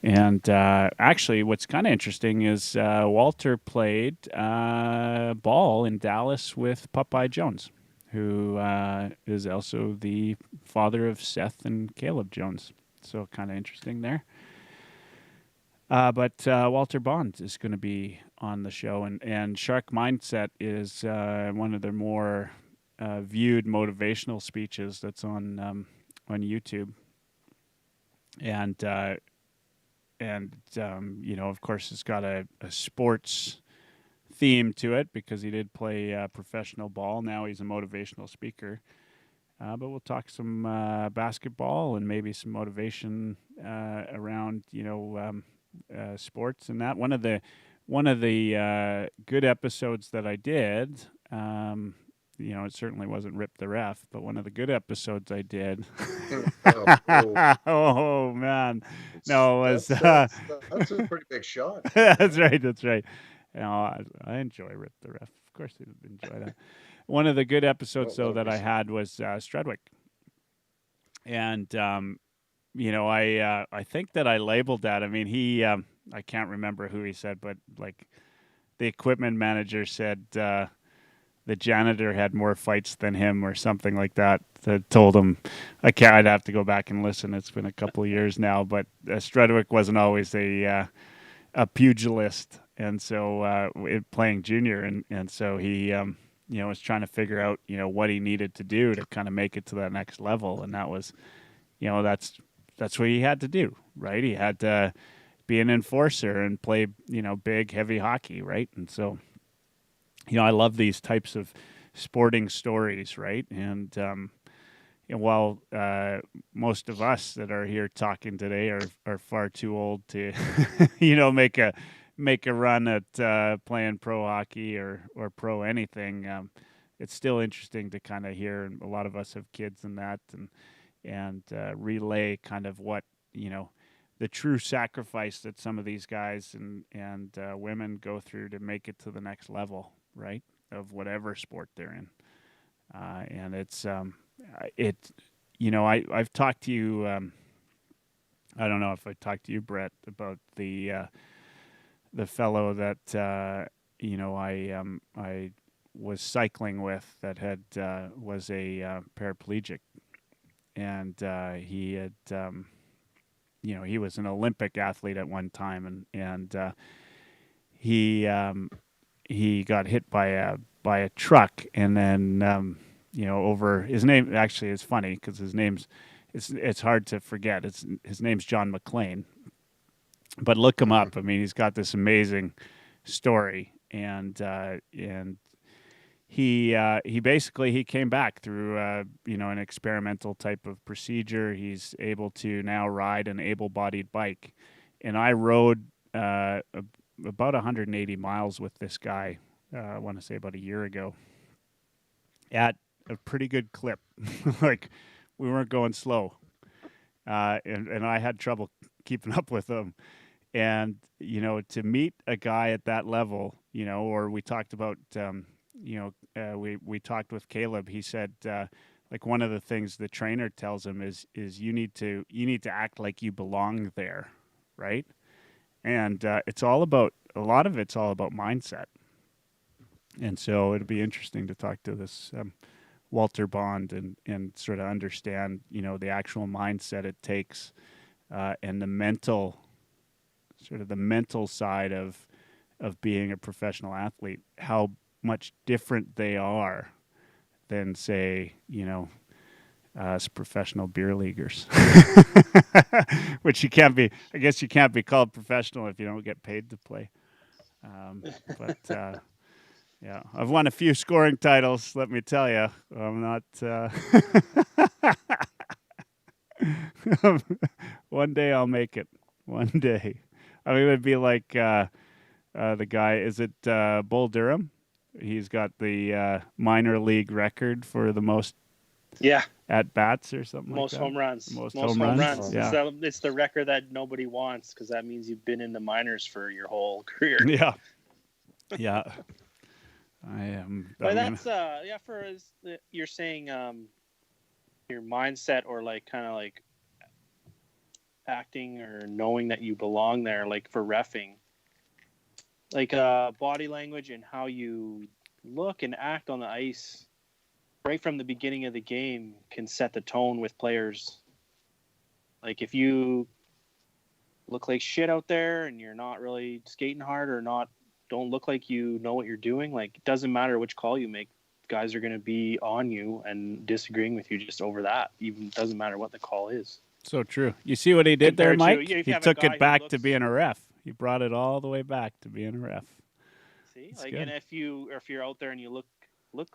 And actually, what's kind of interesting is Walter played ball in Dallas with Popeye Jones, who is also the father of Seth and Caleb Jones. So kind of interesting there. But Walter Bond is going to be on the show, and Shark Mindset is one of their more viewed motivational speeches that's on YouTube, and of course, it's got a sports theme to it because he did play professional ball. Now he's a motivational speaker. But we'll talk some basketball and maybe some motivation around sports and that. One of the good episodes that I did, it certainly wasn't Rip the Ref, but one of the good episodes I did. Oh man, no, it was that's a pretty big shot. That's right. I enjoy Rip the Ref. Of course, I enjoy that. One of the good episodes though that I had was Strudwick, and I think that I labeled that. I mean, he I can't remember who he said, but like the equipment manager said the janitor had more fights than him or something like that. That told him, I'd have to go back and listen. It's been a couple of years now, but Strudwick wasn't always a pugilist, and so playing junior, and so he was trying to figure out what he needed to do to kind of make it to that next level, and that was that's what he had to do, right? He had to be an enforcer and play big heavy hockey, right? And so I love these types of sporting stories, right? And while most of us that are here talking today are far too old to make a run at playing pro hockey or pro anything, it's still interesting to kind of hear. And a lot of us have kids and that, and relay kind of what the true sacrifice that some of these guys and women go through to make it to the next level, right, of whatever sport they're in. And it's I've talked to you. I don't know if I talked to you, Brett, about the fellow that I was cycling with that was a paraplegic, and he had he was an Olympic athlete at one time, and he got hit by a truck, and then over his name actually is funny because his name's it's hard to forget. His name's John McClane, but look him up. I mean, he's got this amazing story, and he basically came back through an experimental type of procedure. He's able to now ride an able-bodied bike, and I rode about 180 miles with this guy. I want to say about a year ago at a pretty good clip. Like we weren't going slow, and I had trouble keeping up with him. And to meet a guy at that level, or we talked about. We talked with Caleb. He said, like one of the things the trainer tells him is you need to act like you belong there, right? And a lot of it's all about mindset. And so it'll be interesting to talk to this Walter Bond and sort of understand, the actual mindset it takes, and the mental side of being a professional athlete, how much different they are than, say, us professional beer leaguers, which I guess you can't be called professional if you don't get paid to play. But yeah, I've won a few scoring titles, let me tell you. I'm not, one day I'll make it. One day. I mean, it would be like, the guy, is it Bull Durham? He's got the minor league record for the most at bats or something most like that. Home runs. Most home runs. Yeah. It's the record that nobody wants because that means you've been in the minors for your whole career. Yeah. Yeah. I am. But that's for you're saying your mindset or like kind of like acting or knowing that you belong there, like for reffing. Like body language and how you look and act on the ice right from the beginning of the game can set the tone with players. Like if you look like shit out there and you're not really skating hard or don't look like you know what you're doing, like it doesn't matter which call you make, guys are going to be on you and disagreeing with you just over that. Even doesn't matter what the call is. So true. You see what he did there, Mike? He took it back to being a ref. He brought it all the way back to being a ref. See, that's like, good. And if you're out there and you look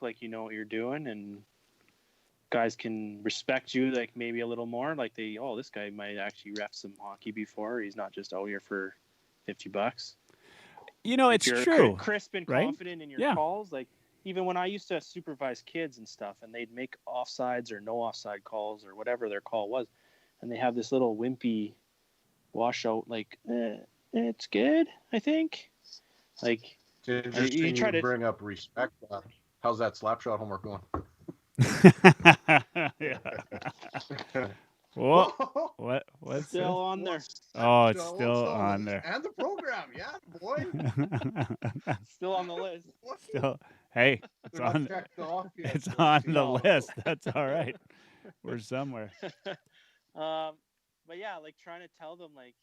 like you know what you're doing, and guys can respect you, like maybe a little more, like this guy might actually ref some hockey before. He's not just out here for $50. It's true. Crisp and right? confident in your calls, like even when I used to supervise kids and stuff, and they'd make offsides or no offside calls or whatever their call was, and they have this little wimpy washout, like. It's good, I think. Like, you try to bring up respect. How's that slap shot homework going? Yeah. What's still on there? Oh, it's still on there. And the program, yeah, boy. Still on the list. Still, hey, it's on. It's on the list. That's all right. We're somewhere. But yeah, like trying to tell them, like,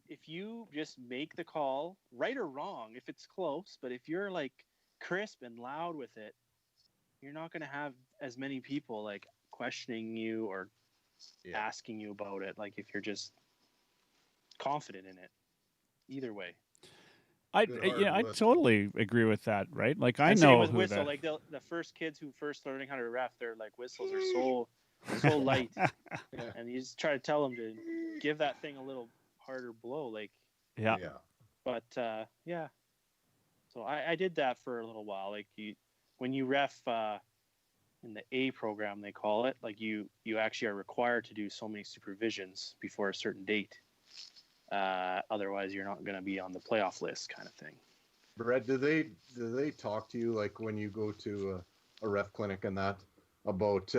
if you just make the call, right or wrong, if it's close, but if you're like crisp and loud with it, you're not going to have as many people like questioning you or asking you about it. Like if you're just confident in it, either way. I totally agree with that. Right? Like I know same with who whistle. Like the first kids who first learning how to ref, their like whistles are so light, and you just try to tell them to give that thing a little harder blow, like but so I did that for a little while. Like when you ref in the A program, they call it, like you actually are required to do so many supervisions before a certain date, otherwise you're not going to be on the playoff list, kind of thing. Brett, do they talk to you like when you go to a ref clinic and that about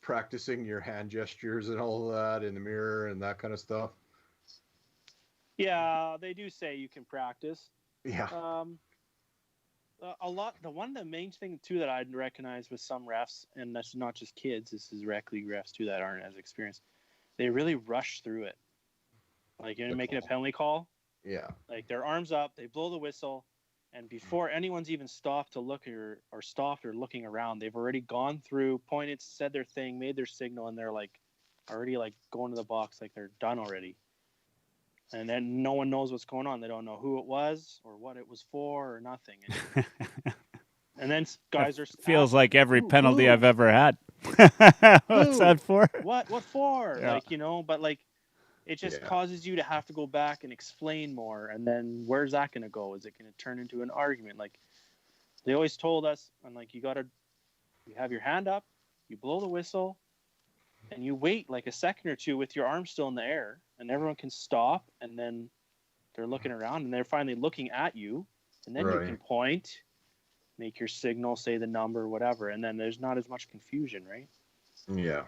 practicing your hand gestures and all of that in the mirror and that kind of stuff? Yeah, they do say you can practice. Yeah. A lot. The main thing too that I'd recognize with some refs, and that's not just kids. This is rec league refs too that aren't as experienced. They really rush through it. Like you're making a penalty call. Yeah. Like their arms up, they blow the whistle, and before anyone's even stopped to look or stopped or looking around, they've already gone through, pointed, said their thing, made their signal, and they're like already like going to the box, like they're done already. And then no one knows what's going on. They don't know who it was or what it was for or nothing. And then guys are feels like every penalty I've ever had. What's that for? What for? Yeah. Like, but like it just causes you to have to go back and explain more. And then where's that going to go? Is it going to turn into an argument? Like they always told us, and like you have your hand up, you blow the whistle, and you wait like a second or two with your arm still in the air, and everyone can stop, and then they're looking around, and they're finally looking at you, and then you can point, make your signal, say the number, whatever, and then there's not as much confusion, right? Yeah.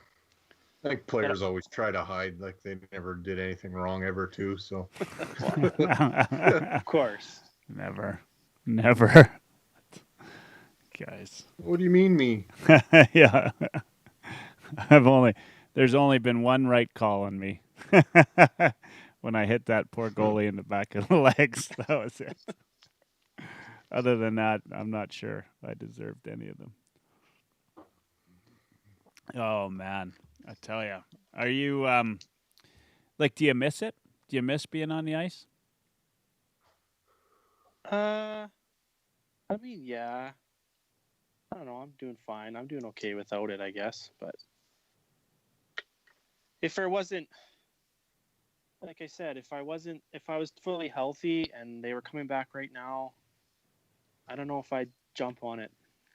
I think players always try to hide like they never did anything wrong ever too, so. Of course. Never. guys. What do you mean me? Yeah. There's only been one right call on me. When I hit that poor goalie in the back of the legs. That was it. Other than that, I'm not sure I deserved any of them. Oh man, I tell you. Are you do you miss it? Do you miss being on the ice? I mean, yeah. I don't know. I'm doing fine. I'm doing okay without it, I guess. But if there wasn't, like I said, if I was fully healthy and they were coming back right now, I don't know if I'd jump on it.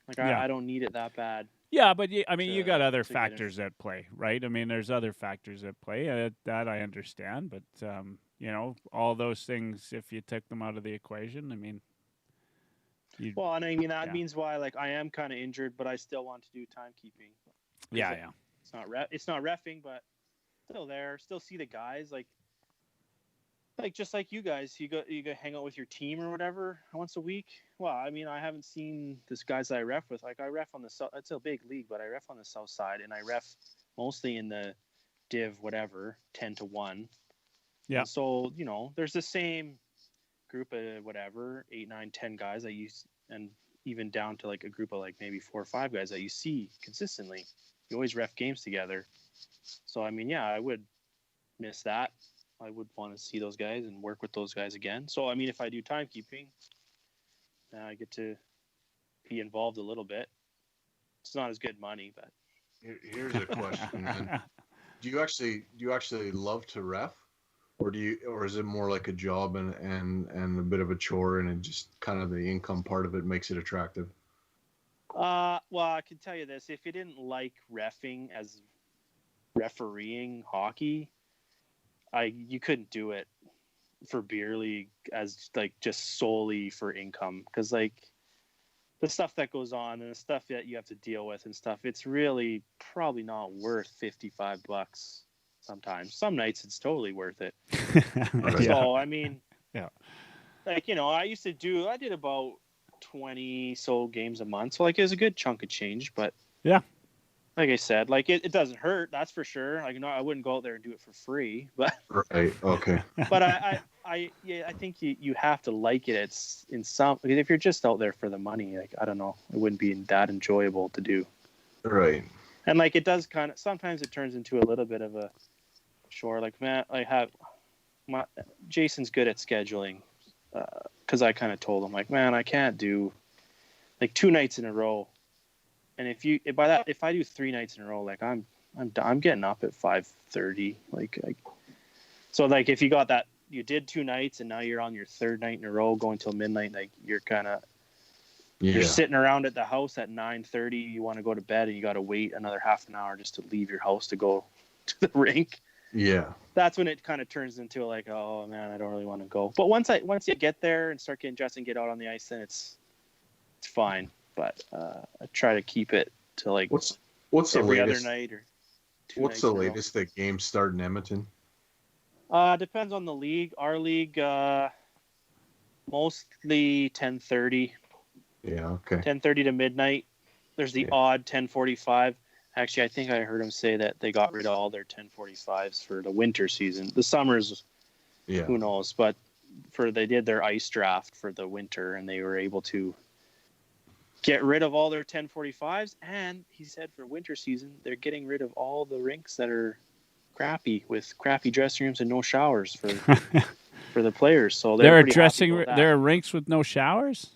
Like Yeah. I don't need it that bad. Yeah, but you got other to get factors at play, right? I mean, there's other factors at play that I understand, but all those things, if you took them out of the equation, I mean, well, and I mean that means why like I am kind of injured, but I still want to do timekeeping. Yeah. It's not reffing, but still there. Still see the guys like just like you guys, you go hang out with your team or whatever once a week. Well, I mean, I haven't seen this guys that I ref with. Like I ref on the south. It's a big league, but I ref on the south side, and I ref mostly in the div whatever 10-1. Yeah. And so there's the same group of whatever 8, 9, 10 guys that you and even down to like a group of like maybe 4 or 5 guys that you see consistently. You always ref games together. So I mean, yeah, I would miss that. I would want to see those guys and work with those guys again. So, I mean, if I do timekeeping, I get to be involved a little bit. It's not as good money, but Here's a question. Man. Do you actually love to ref, or is it more like a job and a bit of a chore, and it just kind of the income part of it makes it attractive? Well, I can tell you this: if you didn't like reffing as refereeing hockey, you couldn't do it for beer league as like just solely for income, because like the stuff that goes on and the stuff that you have to deal with and stuff, it's really probably not worth $55 sometimes. Some nights it's totally worth it. So I mean, yeah, like I did about 20 so games a month, so like it was a good chunk of change. But yeah, like I said, like it doesn't hurt, that's for sure. Like I wouldn't go out there and do it for free, but right, okay. But I think you have to like it. It's in some, because if you're just out there for the money, like I don't know, it wouldn't be that enjoyable to do. Right. And like it does kind of sometimes it turns into a little bit of a chore. Like man, Jason's good at scheduling, because I kind of told him like, man, I can't do like 2 nights in a row. And if I do 3 nights in a row, like I'm getting up at 5:30. So like if you got that, you did 2 nights and now you're on your 3rd night in a row going till midnight, like you're kind of you're sitting around at the house at 9:30. You want to go to bed and you got to wait another half an hour just to leave your house to go to the rink. Yeah. That's when it kind of turns into like, oh man, I don't really want to go. But once you get there and start getting dressed and get out on the ice, then it's fine. But I try to keep it to like what's every the latest, other night or 2 what's nights the in a row. latest that games start in Edmonton? Depends on the league. Our league, mostly 10:30. Yeah, okay. 10:30 to midnight. There's the odd 10:45. Actually, I think I heard him say that they got rid of all their 10:45s for the winter season. The summers, who knows? But they did their ice draft for the winter, and they were able to get rid of all their 10:45s. And he said for winter season, they're getting rid of all the rinks that are crappy, with crappy dressing rooms and no showers for the players. So there are rinks with no showers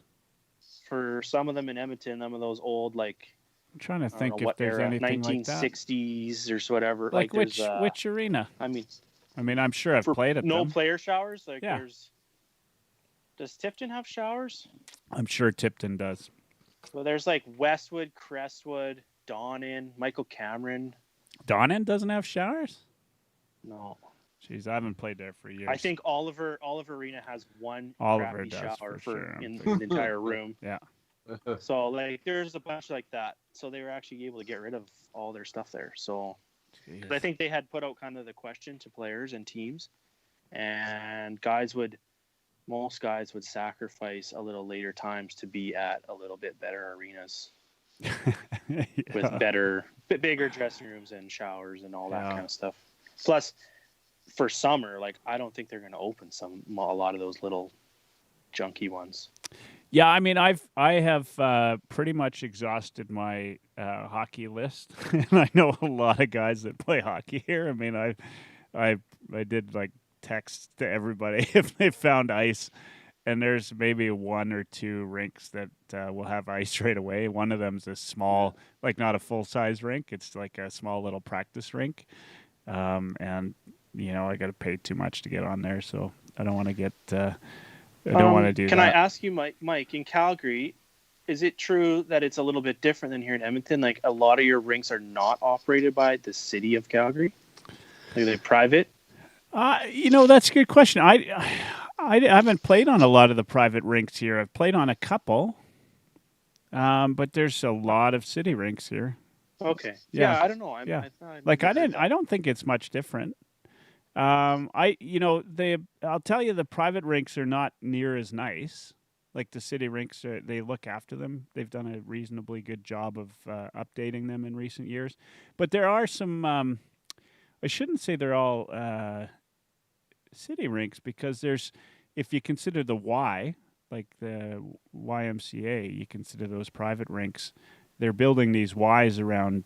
for some of them in Edmonton. Some of those old, like, I'm trying to think if what there's era, anything 1960s or whatever. Like which arena? I mean, I'm sure I've played at no them. Player showers. Like does Tipton have showers? I'm sure Tipton does. Well, there's like Westwood, Crestwood, Donnan, Michael Cameron. Donnan doesn't have showers? No. Jeez, I haven't played there for years. I think Oliver Arena has one crappy shower sure. in the entire room. Yeah. So like there's a bunch like that. So they were actually able to get rid of all their stuff there. So I think they had put out kind of the question to players and teams, and guys would most guys would sacrifice a little later times to be at a little bit better arenas with bigger dressing rooms and showers and all that kind of stuff. Plus, for summer, like I don't think they're going to open a lot of those little junky ones. Yeah, I mean, I have pretty much exhausted my hockey list, and I know a lot of guys that play hockey here. I mean, I did like text to everybody if they found ice, and there's maybe one or two rinks that will have ice right away. One of them's a small, like not a full size rink. It's like a small little practice rink, and I got to pay too much to get on there, so I don't want to get. I don't want to do Can that. I ask you, Mike, in Calgary, is it true that it's a little bit different than here in Edmonton? Like a lot of your rinks are not operated by the city of Calgary? Like they're private? That's a good question. I haven't played on a lot of the private rinks here. I've played on a couple, but there's a lot of city rinks here. Okay. Yeah, I don't know. I don't think it's much different. I'll tell you, the private rinks are not near as nice. Like the city rinks, they look after them. They've done a reasonably good job of updating them in recent years. But there are some. I shouldn't say they're all city rinks because if you consider the Y, like the YMCA, you consider those private rinks. They're building these Ys around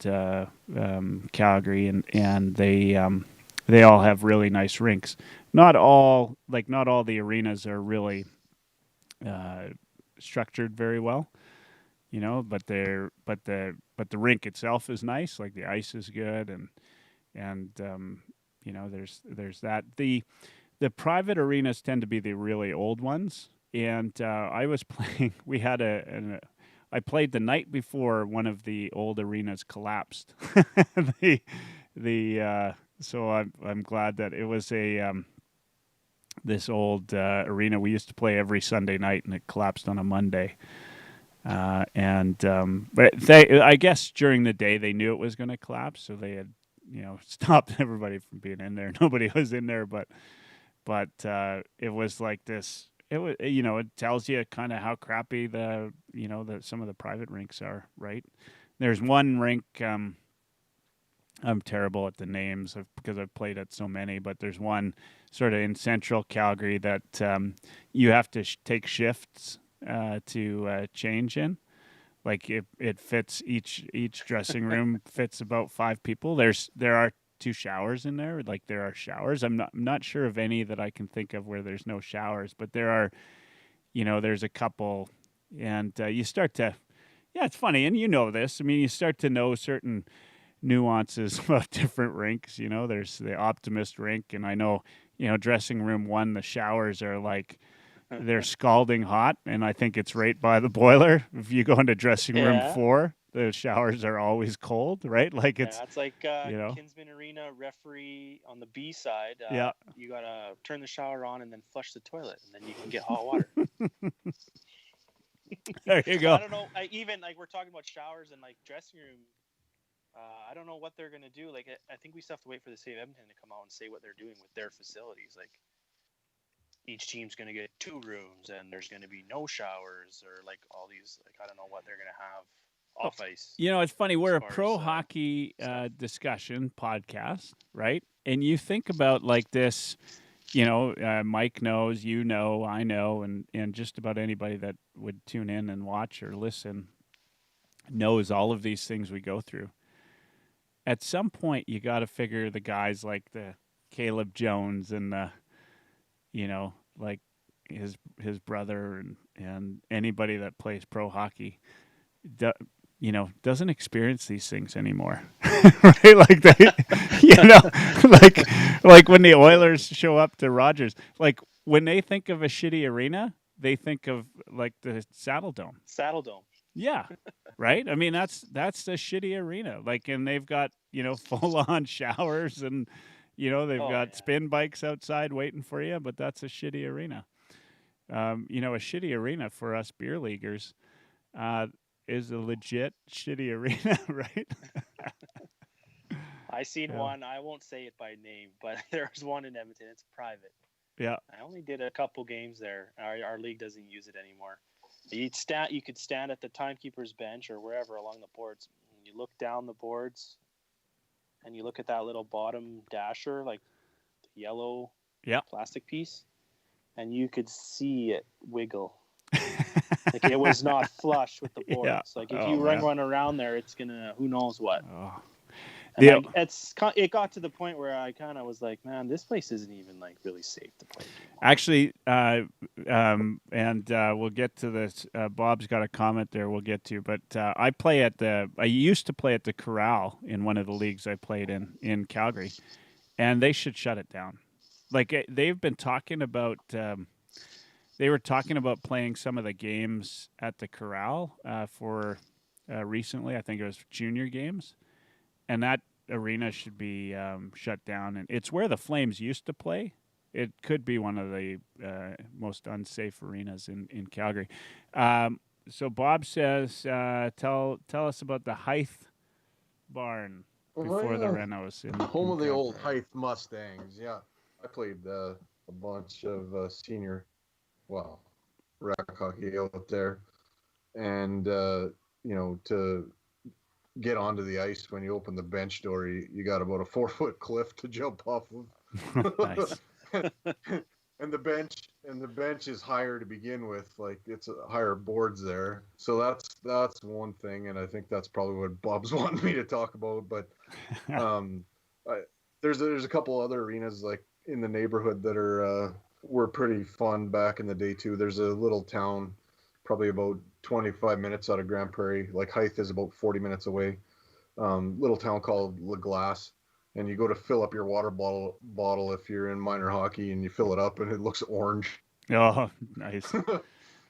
Calgary, and they all have really nice rinks. Not all the arenas are really structured very well, but the rink itself is nice. Like the ice is good, and there's that. The private arenas tend to be the really old ones, and I was playing. We had I played the night before one of the old arenas collapsed. So I'm glad that it was this old arena we used to play every Sunday night, and it collapsed on a Monday. But I guess during the day they knew it was going to collapse, so they had stopped everybody from being in there. Nobody was in there, but it was like this. It was it tells you kind of how crappy the some of the private rinks are, right? There's one rink. I'm terrible at the names because I've played at so many, but there's one sort of in central Calgary that you have to take shifts to change in. Like it fits each dressing room fits about 5 people. There are 2 showers in there. Like there are showers. I'm not sure of any that I can think of where there's no showers, but there are, there's a couple, and you start to, it's funny, and this. I mean, you start to know certain nuances about different rinks. There's the Optimist rink, and I know, dressing room 1, the showers are like they're scalding hot, and I think it's right by the boiler. If you go into dressing room 4, the showers are always cold, right? Like it's like Kinsman Arena referee on the B side. You gotta turn the shower on and then flush the toilet, and then you can get hot water. There you go. I don't know. Even like we're talking about showers and like dressing room. I don't know what they're gonna do. Like I think we still have to wait for the city of Edmonton to come out and say what they're doing with their facilities. Like each team's gonna get 2 rooms, and there's gonna be no showers, or like all these. Like I don't know what they're gonna have off ice. It's funny. We're a pro hockey discussion podcast, right? And you think about like this. Mike knows, I know, and just about anybody that would tune in and watch or listen knows all of these things we go through. At some point, you got to figure the guys like the Caleb Jones and the, like his brother and anybody that plays pro hockey, doesn't experience these things anymore, right? Like they, like when the Oilers show up to Rogers, like when they think of a shitty arena, they think of like the Saddle Dome. Yeah. Right. I mean, that's the shitty arena. Like, and they've got, full on showers and, they've got spin bikes outside waiting for you, but that's a shitty arena. A shitty arena for us beer leaguers, is a legit shitty arena, right? I seen one. I won't say it by name, but there's one in Edmonton. It's private. Yeah. I only did a couple games there. Our league doesn't use it anymore. You could stand at the timekeeper's bench or wherever along the boards. And you look down the boards, and you look at that little bottom dasher, like the yellow Yeah. plastic piece, and you could see it wiggle. Like it was not flush with the boards. Yeah. Like if Oh, you man. run around there, it's gonna who knows what. Oh. And it got to the point where I kind of was like, man, this place isn't even like really safe to play. Actually, we'll get to this. Bob's got a comment there. We'll get to, but I used to play at the Corral in one of the leagues I played in Calgary, and they should shut it down. Like they've been talking about. They were talking about playing some of the games at the Corral for recently. I think it was junior games, and that arena should be shut down. And it's where the Flames used to play. It could be one of the most unsafe arenas in Calgary. So Bob says, "Tell us about the Hythe barn before the renos in home of the old Calgary." Hythe Mustangs. Yeah, I played a bunch of senior, rec hockey out there, and to get onto the ice when you open the bench door, you got about a 4-foot cliff to jump off of. Nice. and the bench is higher to begin with. Like it's higher boards there, so that's one thing, and I think that's probably what Bob's wanting me to talk about. But there's a couple other arenas like in the neighborhood that were pretty fun back in the day too. There's a little town, probably about 25 minutes out of Grand Prairie. Like Hythe is about 40 minutes away. Little town called La Glace. And you go to fill up your water bottle if you're in minor hockey, and you fill it up, and it looks orange. Oh, nice.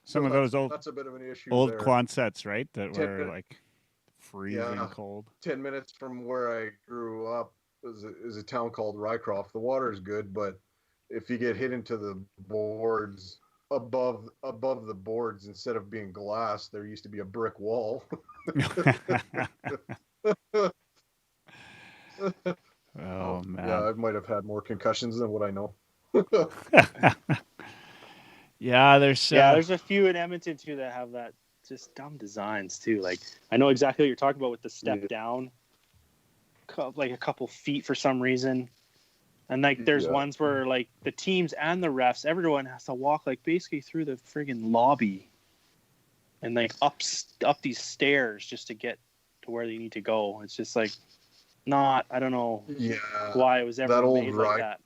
Some of those that's a bit of an issue. old there. Quonsets, right? That were like freezing cold. 10 minutes from where I grew up is a town called Rycroft. The water is good, but if you get hit into the boards above the boards, instead of being glass, there used to be a brick wall. Oh man! Yeah, I might have had more concussions than what I know. Yeah, there's a few in Edmonton too that have that just dumb designs too. Like I know exactly what you're talking about with the step down, like a couple feet for some reason, and like there's ones where like the teams and the refs, everyone has to walk like basically through the friggin' lobby, and like up these stairs just to get to where they need to go. It's just like. I don't know why it was ever made like that.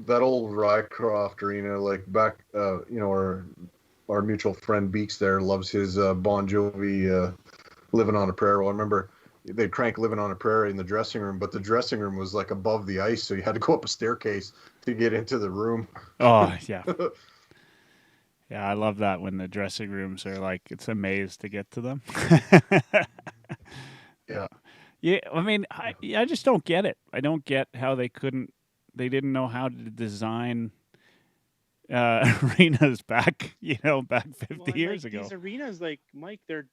That old Rycroft arena, like back, our mutual friend Beeks there loves his Bon Jovi Living on a Prayer. Well, I remember they'd crank Living on a Prayer in the dressing room, but the dressing room was like above the ice, so you had to go up a staircase to get into the room. Oh, yeah. Yeah, I love that when the dressing rooms are like, it's a maze to get to them. Yeah. Yeah, I mean, I just don't get it. I don't get how they didn't know how to design arenas back 50 years ago. These arenas, like Mike, they're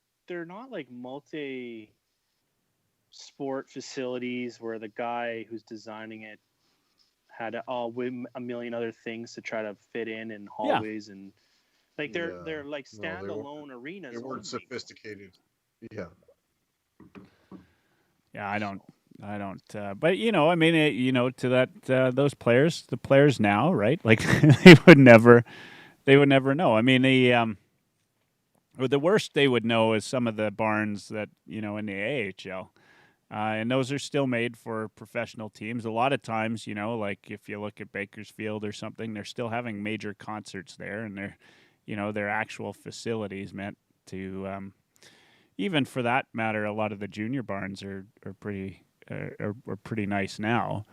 not like multi-sport facilities where the guy who's designing it had a million other things to try to fit in hallways and like they're like standalone arenas. They weren't sophisticated. Yeah. Yeah, I don't. But I mean, to that, those players, the players now, right? Like they would never know. I mean, the worst they would know is some of the barns that in the AHL, and those are still made for professional teams. A lot of times, like if you look at Bakersfield or something, they're still having major concerts there, and they're actual facilities meant to. Even for that matter, a lot of the junior barns are pretty nice now,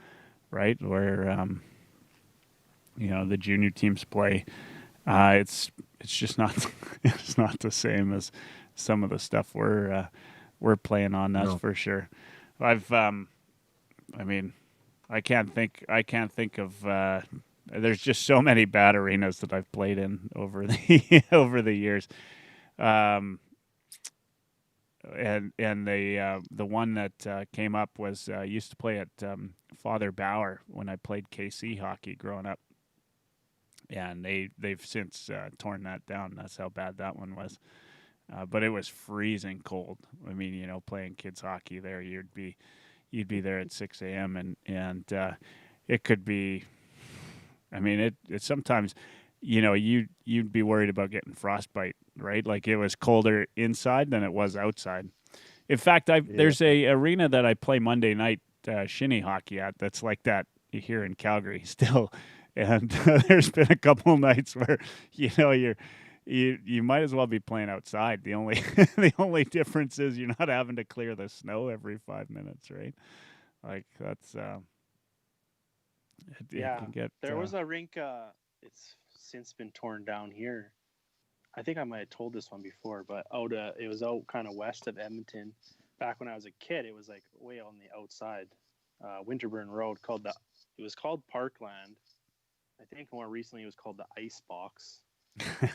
right? Where the junior teams play, it's just not it's not the same as some of the stuff we're playing on. That's for sure. I mean, I can't think of. There's just so many bad arenas that I've played in over the years. And the one that came up was used to play at Father Bauer when I played KC hockey growing up. and they've since torn that down. That's how bad that one was. But it was freezing cold. I mean, playing kids hockey there, you'd be there at 6 a.m. and it could be. I mean, it sometimes, you'd be worried about getting frostbite, right? Like it was colder inside than it was outside. In fact, there's a arena that I play Monday night shinny hockey at that's like that here in Calgary still, and there's been a couple nights where you might as well be playing outside. The only the only difference is you're not having to clear the snow every 5 minutes, right? Like that's it can get. There was a rink. It's since been torn down here. I think I might have told this one before, but it was out kind of west of Edmonton. Back when I was a kid, it was like way on the outside, Winterburn Road. It was called Parkland. I think more recently it was called the Ice Box.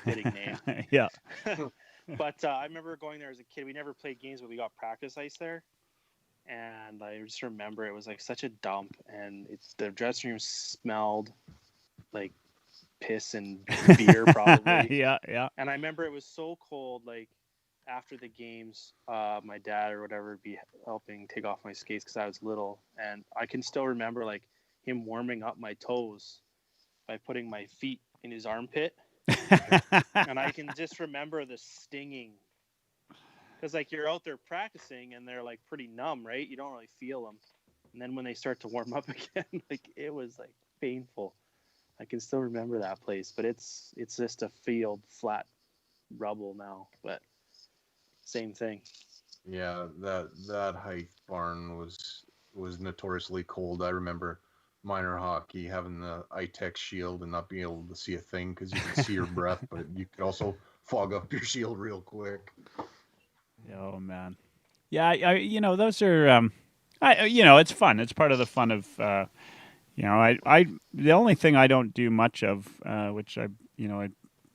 Fitting name. Yeah. But I remember going there as a kid. We never played games, but we got practice ice there. And I just remember it was like such a dump, and the dressing room smelled like piss and beer probably. Yeah. And I remember it was so cold, like after the games, my dad or whatever would be helping take off my skates because I was little, and I can still remember like him warming up my toes by putting my feet in his armpit. And I can just remember the stinging because like you're out there practicing and they're like pretty numb, right? You don't really feel them. And then when they start to warm up again, like it was like painful. I can still remember that place, but it's just a field, flat rubble now, but same thing. Yeah, that height barn was notoriously cold. I remember minor hockey having the ITEX shield and not being able to see a thing because you could see your breath, but you could also fog up your shield real quick. Oh man, yeah. Those are it's fun. It's part of the fun of I the only thing I don't do much of, which I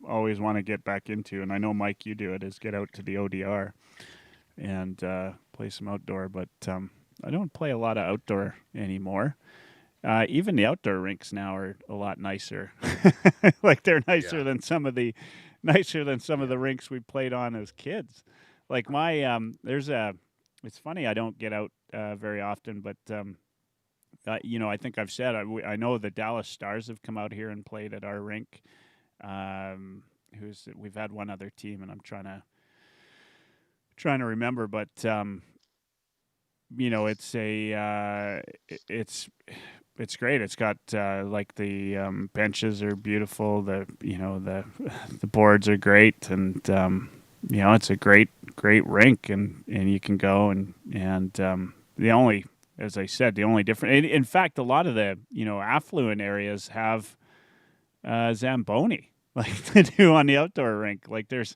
always want to get back into, and I know Mike, you do it, is get out to the ODR and play some outdoor. But I don't play a lot of outdoor anymore. Even the outdoor rinks now are a lot nicer. Like they're nicer than some of the the rinks we played on as kids. Like my it's funny, I don't get out very often, but I think I've said I know the Dallas Stars have come out here and played at our rink. We've had one other team, and I'm trying to remember, but it's great. It's got like the benches are beautiful. The boards are great, and it's a great rink, and you can go and the only, as I said, the only different. In fact, a lot of the affluent areas have Zamboni like they do on the outdoor rink. Like there's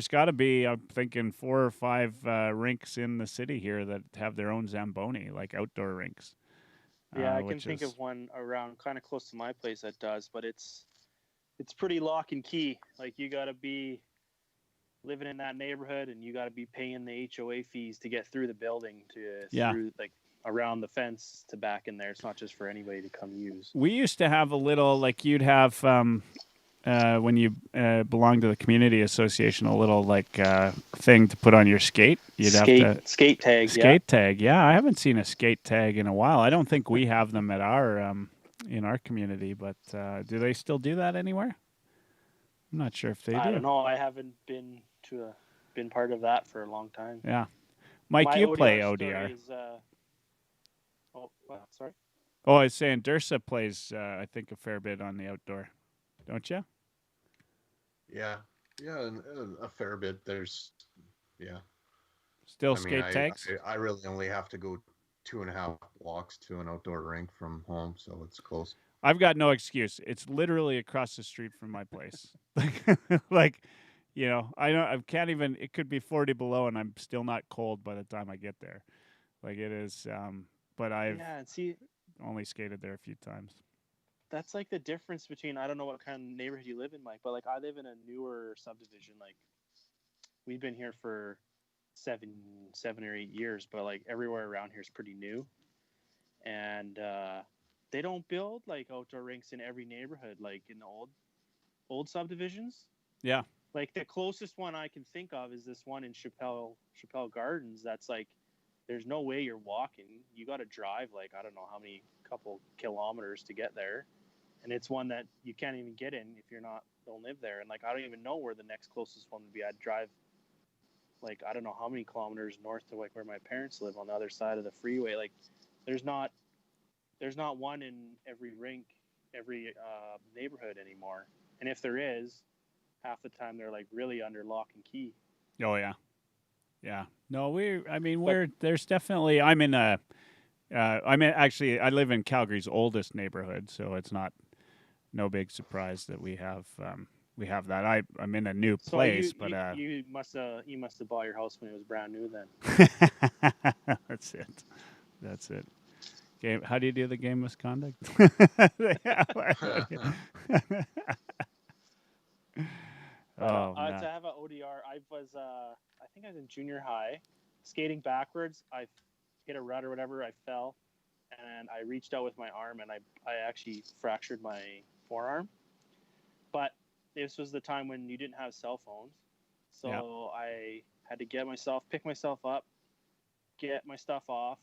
got to be, I'm thinking 4 or 5 rinks in the city here that have their own Zamboni, like outdoor rinks. Yeah, I can think of one around kind of close to my place that does, but it's pretty lock and key. Like you got to be living in that neighborhood, and you got to be paying the HOA fees to get through the building through like around the fence to back in there. It's not just for anybody to come use. We used to have a little, like you'd have when you belong to the community association, a little like thing to put on your skate. You'd have to skate tag. Skate tag. Yeah, I haven't seen a skate tag in a while. I don't think we have them at our in our community, but do they still do that anywhere? I'm not sure if they do. I don't know. I haven't been part of that for a long time. Yeah, Mike, you play ODR. Sorry. Oh, I was saying Dursa plays, I think, a fair bit on the outdoor, don't you? Yeah, a fair bit. There's, Still skate tags? I really only have to go 2.5 blocks to an outdoor rink from home, so it's close. I've got no excuse. It's literally across the street from my place. Like, I can't even. It could be 40 below, and I'm still not cold by the time I get there. Like it is. But I've only skated there a few times. That's like the difference between, I don't know what kind of neighborhood you live in, Mike, but like I live in a newer subdivision. Like we've been here for 7 or 8 years, but like everywhere around here is pretty new, and they don't build like outdoor rinks in every neighborhood like in the old old subdivisions. Yeah. Like the closest one I can think of is this one in Chappelle Gardens. That's like, there's no way you're walking. You got to drive like, I don't know how many couple kilometers to get there. And it's one that you can't even get in if don't live there. And like, I don't even know where the next closest one would be. I'd drive like, I don't know how many kilometers north to like where my parents live on the other side of the freeway. Like there's not one in every rink, every neighborhood anymore. And if there is, half the time they're like really under lock and key. Oh yeah. Yeah. No, there's definitely, actually, I live in Calgary's oldest neighborhood, so it's no big surprise that we have that. I'm in a new place, but you must have bought your house when it was brand new then. That's it. Game. How do you do the game misconduct? Oh man. To have an ODR, I think I was in junior high, skating backwards. I hit a rut or whatever. I fell, and I reached out with my arm, and I actually fractured my forearm. But this was the time when you didn't have cell phones, so I had to pick myself up, get my stuff off,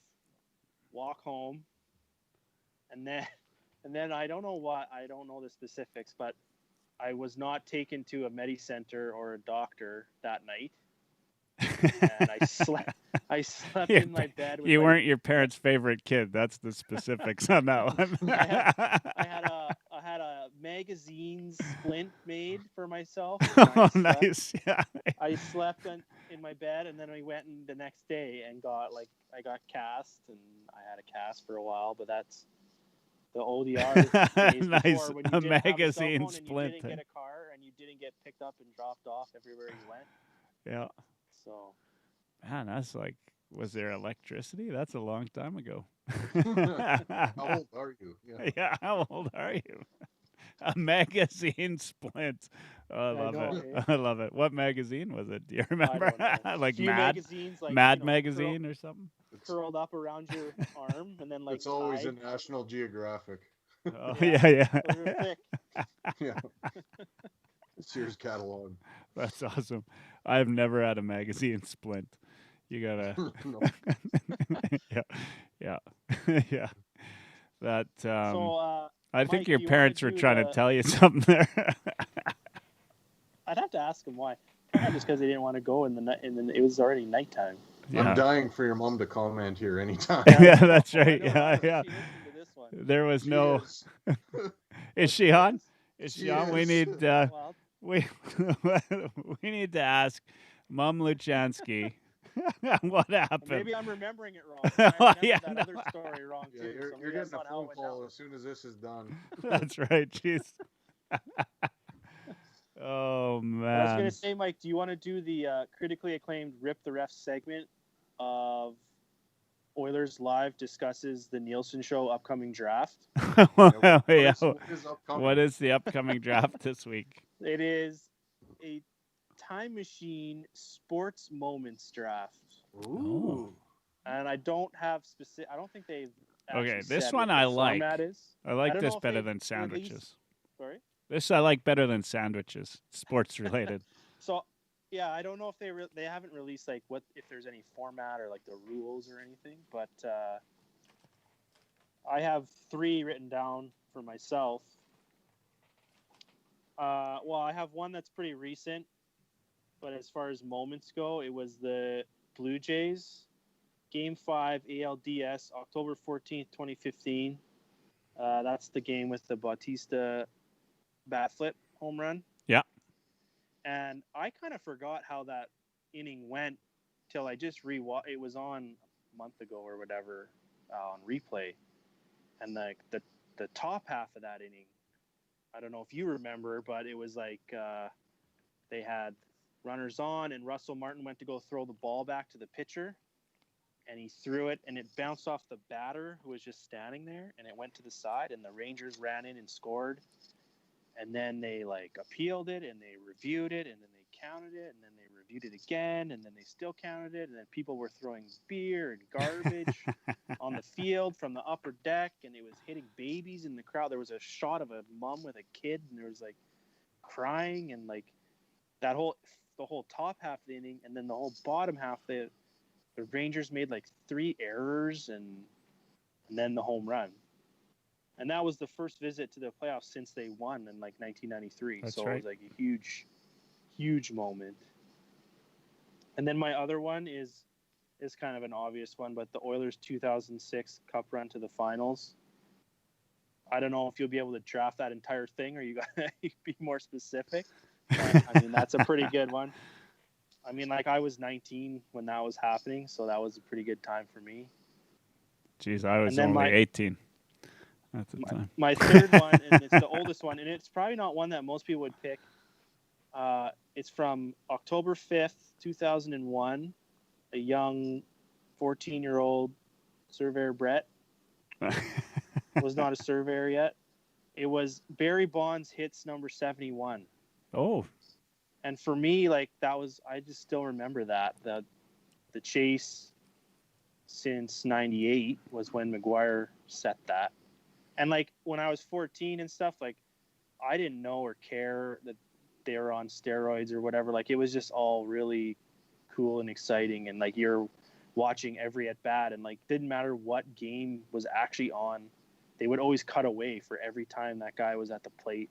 walk home, and then I don't know the specifics, but I was not taken to a Medi-Center or a doctor that night. And I slept in my bed. You weren't your parents' favorite kid. That's the specifics on that one. I had a magazine splint made for myself. Nice. Yeah. I slept in my bed, and then I went in the next day and I got cast, and I had a cast for a while, but that's the ODR days nice. Before, when you didn't magazine have a cell phone splint. and you didn't get a car and you didn't get picked up and dropped off everywhere you went. Yeah. So, man, that's like, was there electricity? That's a long time ago. How old are you? Yeah, how old are you? A magazine splint. Oh, I love it. What magazine was it? Do you remember? Like magazines, like, Mad magazine or something? Curled up around your arm, and then like it's always a National Geographic. Oh yeah. Those are thick. Yeah. Sears catalog. That's awesome. I've never had a magazine splint. You gotta. Yeah. That. I think Mike, your parents were trying to tell you something there. I'd have to ask them why. Probably just because they didn't want to go in the night, and then it was already nighttime. Yeah. I'm dying for your mom to comment here anytime. Yeah, that's right. Yeah. There was Is she on? Is she on? We need we need to ask Mom Luchansky what happened. Maybe I'm remembering it wrong. I remember that other story wrong too. Yeah, you're getting a phone call as soon as this is done. That's right. Jeez. Oh man. I was gonna say, Mike, do you want to do the critically acclaimed Rip the Ref segment of Oilers Live discusses the Nielsen Show upcoming draft? What is the upcoming draft this week? It is a time machine sports moments draft. Ooh. And I don't have specific. I don't think they've. Okay, this one I like. I like this better than sandwiches. Sorry. This I like better than sandwiches. Sports related. So, yeah, I don't know if they haven't released like if there's any format or like the rules or anything, but I have 3 written down for myself. Well, I have one that's pretty recent, but as far as moments go, it was the Blue Jays Game 5 ALDS October 14th, 2015. That's the game with the Bautista bat flip home run. Yeah. And I kind of forgot how that inning went till I just rewatched. It was on a month ago or whatever on replay. And like the top half of that inning, I don't know if you remember, but it was like they had runners on and Russell Martin went to go throw the ball back to the pitcher. And he threw it, and it bounced off the batter who was just standing there, and it went to the side, and the Rangers ran in and scored. And then they like appealed it, and they reviewed it, and then they counted it, and then they reviewed it again, and then they still counted it, and then people were throwing beer and garbage on the field from the upper deck, and it was hitting babies in the crowd. There was a shot of a mom with a kid, and there was like crying, and like the whole top half of the inning, and then the whole bottom half, the Rangers made like 3 errors and then the home run. And that was the first visit to the playoffs since they won in like 1993. That's so right. It was like a huge moment. And then my other one is kind of an obvious one, but the Oilers 2006 Cup run to the finals. I don't know if you'll be able to draft that entire thing, or you got to be more specific. But, I mean, that's a pretty good one. I mean, like, I was 19 when that was happening, so that was a pretty good time for me. Jeez, I was only 18 at the time. My third one, and it's the oldest one, and it's probably not one that most people would pick. It's from October 5th, 2001. A young 14-year-old surveyor, Brett, was not a surveyor yet. It was Barry Bonds hits number 71. Oh. And for me, like, that was, I just still remember that. The chase since 98 was when McGuire set that. And, like, when I was 14 and stuff, like, I didn't know or care that they were on steroids or whatever. Like, it was just all really cool and exciting. And, like, you're watching every at-bat. And, like, didn't matter what game was actually on. They would always cut away for every time that guy was at the plate.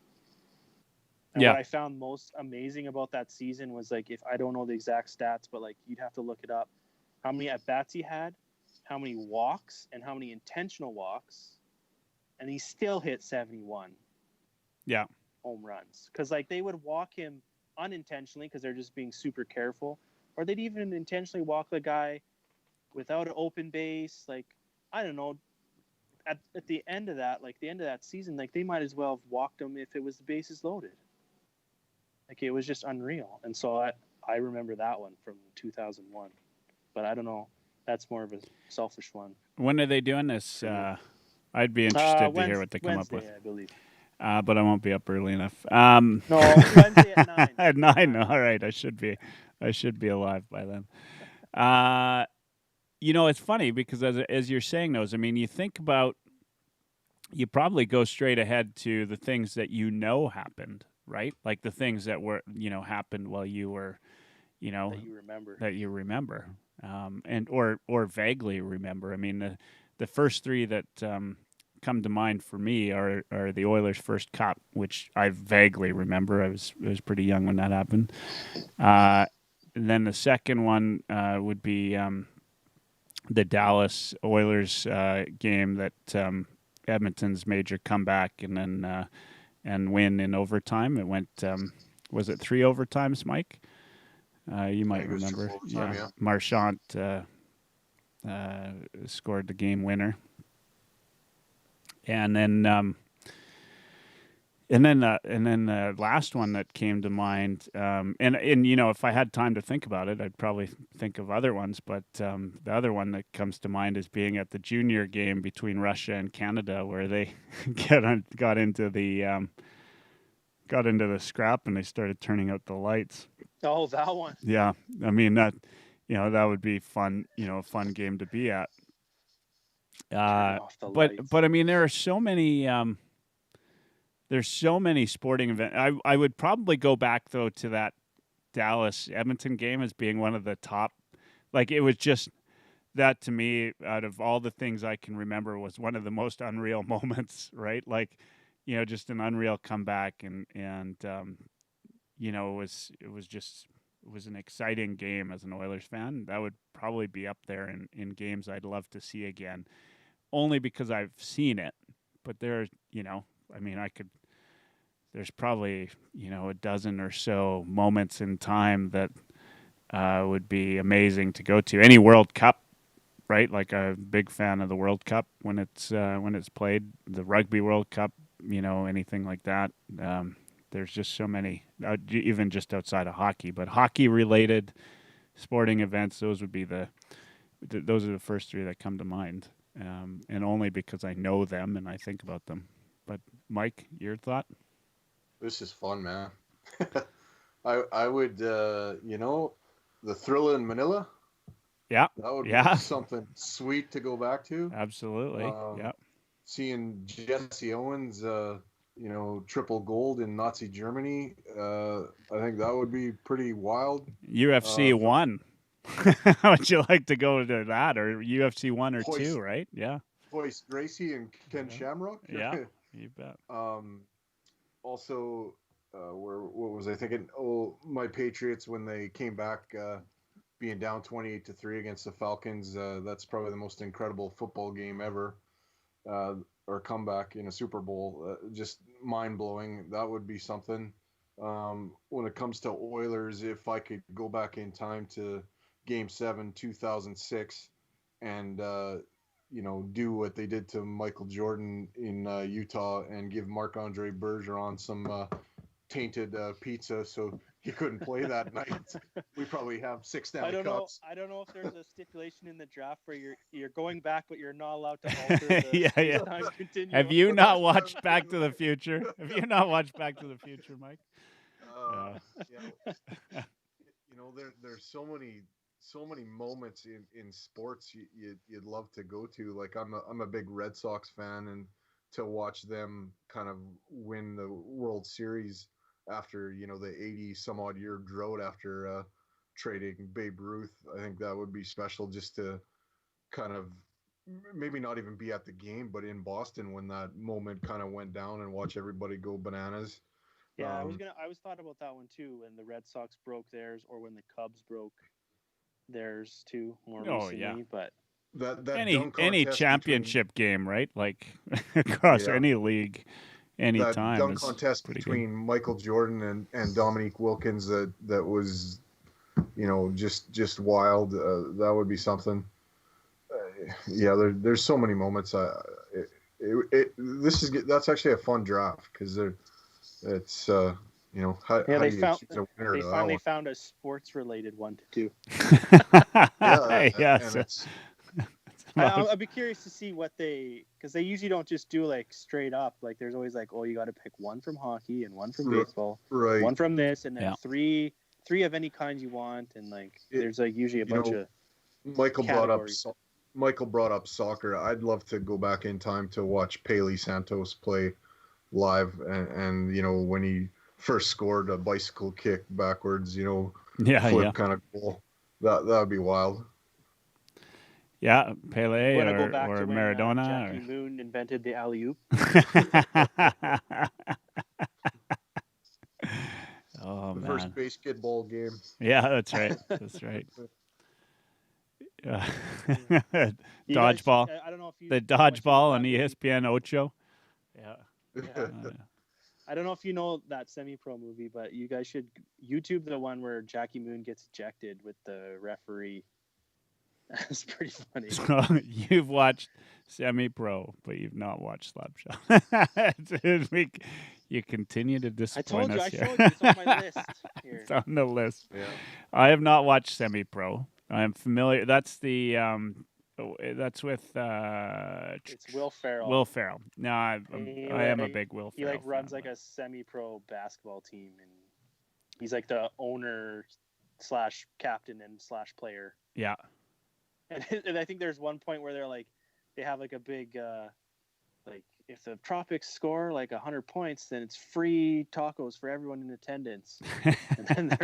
And what I found most amazing about that season was, like, if I don't know the exact stats, but, like, you'd have to look it up, how many at-bats he had, how many walks, and how many intentional walks, and he still hit 71 home runs. Because, like, they would walk him unintentionally because they're just being super careful, or they'd even intentionally walk the guy without an open base. Like, I don't know. At the end of that, like, the end of that season, like, they might as well have walked him if it was the bases loaded. Like, it was just unreal. And so I remember that one from 2001. But I don't know. That's more of a selfish one. When are they doing this? I'd be interested to hear what they come Wednesday, up with. I believe. But I won't be up early enough. No, Wednesday at 9. At 9, all right. I should be alive by then. You know, it's funny because as you're saying those, I mean, you think about, you probably go straight ahead to the things that you know happened, right? Like the things that were, happened while you were, that you remember, and or vaguely remember. I mean, the first 3 that come to mind for me are the Oilers' first Cup, which I vaguely remember. I was pretty young when that happened. And then the second one would be the Dallas Oilers game that Edmonton's major comeback and then and win in overtime. It went was it 3 overtimes, Mike? You might remember. Yeah. Marchand scored the game winner. And then the last one that came to mind, and if I had time to think about it, I'd probably think of other ones. But the other one that comes to mind is being at the junior game between Russia and Canada, where they got into the scrap and they started turning out the lights. Oh, that one. Yeah, I mean that would be fun. A fun game to be at. But I mean, there are so many. There's so many sporting events. I would probably go back though to that Dallas Edmonton game as being one of the top. Like, it was just that, to me, out of all the things I can remember, was one of the most unreal moments. Right, like, just an unreal comeback, and it was an exciting game as an Oilers fan. That would probably be up there in games I'd love to see again, only because I've seen it. But there's probably, a dozen or so moments in time that would be amazing to go to. Any World Cup, right? Like, a big fan of the World Cup when it's played, the Rugby World Cup, anything like that. There's just so many, even just outside of hockey, but hockey-related sporting events. Those would be those are the first 3 that come to mind, and only because I know them and I think about them. But Mike, your thought? This is fun, man. I would, the Thrilla in Manila. Yeah. That would be something sweet to go back to. Absolutely. Yeah. Seeing Jesse Owens, triple gold in Nazi Germany. I think that would be pretty wild. UFC 1. Would you like to go to that, or UFC 1 or 2, right? Yeah. Hoist Gracie and Ken Shamrock. Yeah, you bet. Also, what was I thinking? Oh, my Patriots when they came back, being down 28-3 against the Falcons. That's probably the most incredible football game ever, or comeback in a Super Bowl. Just mind blowing. That would be something. When it comes to Oilers, if I could go back in time to Game 7, 2006, and do what they did to Michael Jordan in Utah and give Marc-Andre Bergeron some tainted pizza so he couldn't play that night, we probably have 6 Stanley Cups. I don't know if there's a stipulation in the draft where you're going back, but you're not allowed to alter the space-time continuum. Have you not watched Back to the Future? Have you not watched Back to the Future, Mike? There's so many moments in sports you'd love to go to. Like I'm a big Red Sox fan, and to watch them kind of win the World Series after the 80 some odd year drought after trading Babe Ruth, I think that would be special, just to kind of maybe not even be at the game, but in Boston when that moment kind of went down and watch everybody go bananas. Yeah, I was thought about that one too, when the Red Sox broke theirs, or when the Cubs broke theirs too, more recently. Yeah. But that any championship game, right? Like across any league, any that time. Dunk contest between good. Michael Jordan and Dominique Wilkins that was, just wild. That would be something. There's so many moments. That's actually a fun draft because it's how they do you found choose a winner they to finally that found a sports related one to do. I'd be curious to see what because they usually don't just do like straight up. Like there's always like, oh, you got to pick one from hockey and one from baseball, right? One from this, and then three of any kind you want, and there's like usually a bunch of. Michael brought up soccer. I'd love to go back in time to watch Pele Santos play live, and when he first scored a bicycle kick backwards, flip kind of goal. That would be wild. Yeah, Pele or When, Maradona. Jackie Moon invented the alley-oop. Oh, man. First basketball game. Yeah, that's right. That's right. Dodgeball. I don't know if you the dodgeball on ESPN Ocho. Yeah. I don't know if you know that semi-pro movie, but you guys should YouTube the one where Jackie Moon gets ejected with the referee. That's pretty funny. So you've watched semi-pro, but you've not watched Slapshot. You continue to disappoint us here. I told you, it's on my list here. It's on the list. Yeah. I have not watched semi-pro. I am familiar. That's the that's with it's Will Ferrell. Will Ferrell. No, I am a big Will Ferrell. He runs like a semi-pro basketball team, and he's like the owner / captain and / player. Yeah. And I think there's one point where they have like a big if the Tropics score like 100 points, then it's free tacos for everyone in attendance. And then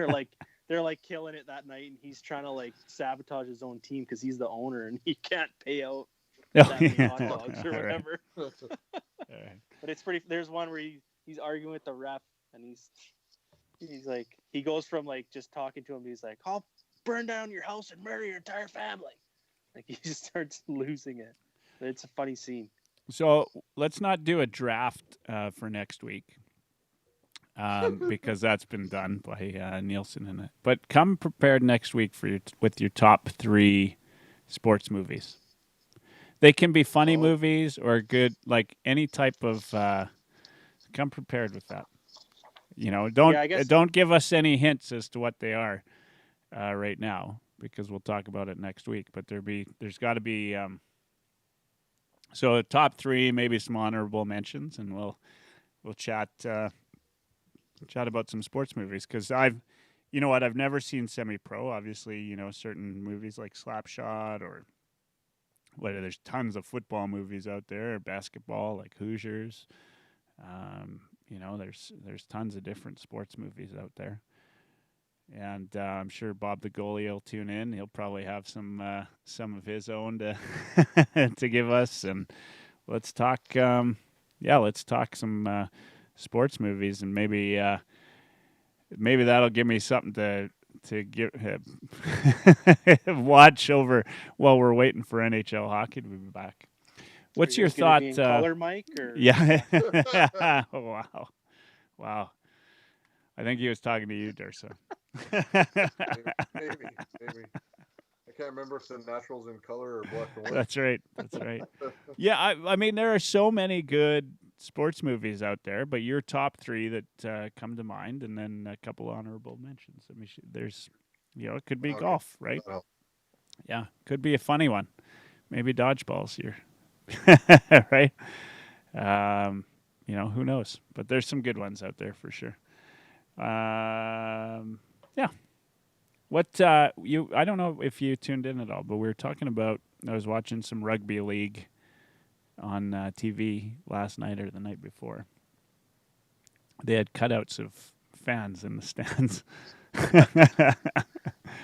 they're killing it that night, and he's trying to sabotage his own team because he's the owner and he can't pay out that many hot dogs or whatever. Right. But it's pretty. There's one where he's arguing with the ref, and he's like, he goes from just talking to him, he's like, I'll burn down your house and murder your entire family. He just starts losing it. It's a funny scene. So let's not do a draft for next week because that's been done by Nielsen in it. But come prepared next week with your top 3 sports movies. They can be funny movies or good, like any type of. Come prepared with that. Don't give us any hints as to what they are right now, because we'll talk about it next week. But there's got to be so top 3, maybe some honorable mentions, and we'll chat about some sports movies, because I've never seen semi-pro. Obviously, certain movies like Slapshot or there's tons of football movies out there, or basketball like Hoosiers. There's tons of different sports movies out there. And I'm sure Bob the goalie will tune in. He'll probably have some of his own to to give us. And let's talk. Let's talk some sports movies, and maybe that'll give me something to give watch over while we're waiting for NHL hockey to be back. What's your thought? Be in color, Mike? Or? Yeah. Oh, wow. I think he was talking to you, Dursa. Maybe. I can't remember if the Naturals in color or black and white. That's right. Yeah, I mean, there are so many good sports movies out there, but your top three that come to mind, and then a couple honorable mentions. I mean, there's, it could be golf, right? Yeah, could be a funny one. Maybe dodgeball's here, right? Who knows? But there's some good ones out there for sure. Yeah. What I don't know if you tuned in at all, but we were talking about. I was watching some rugby league on TV last night or the night before. They had cutouts of fans in the stands.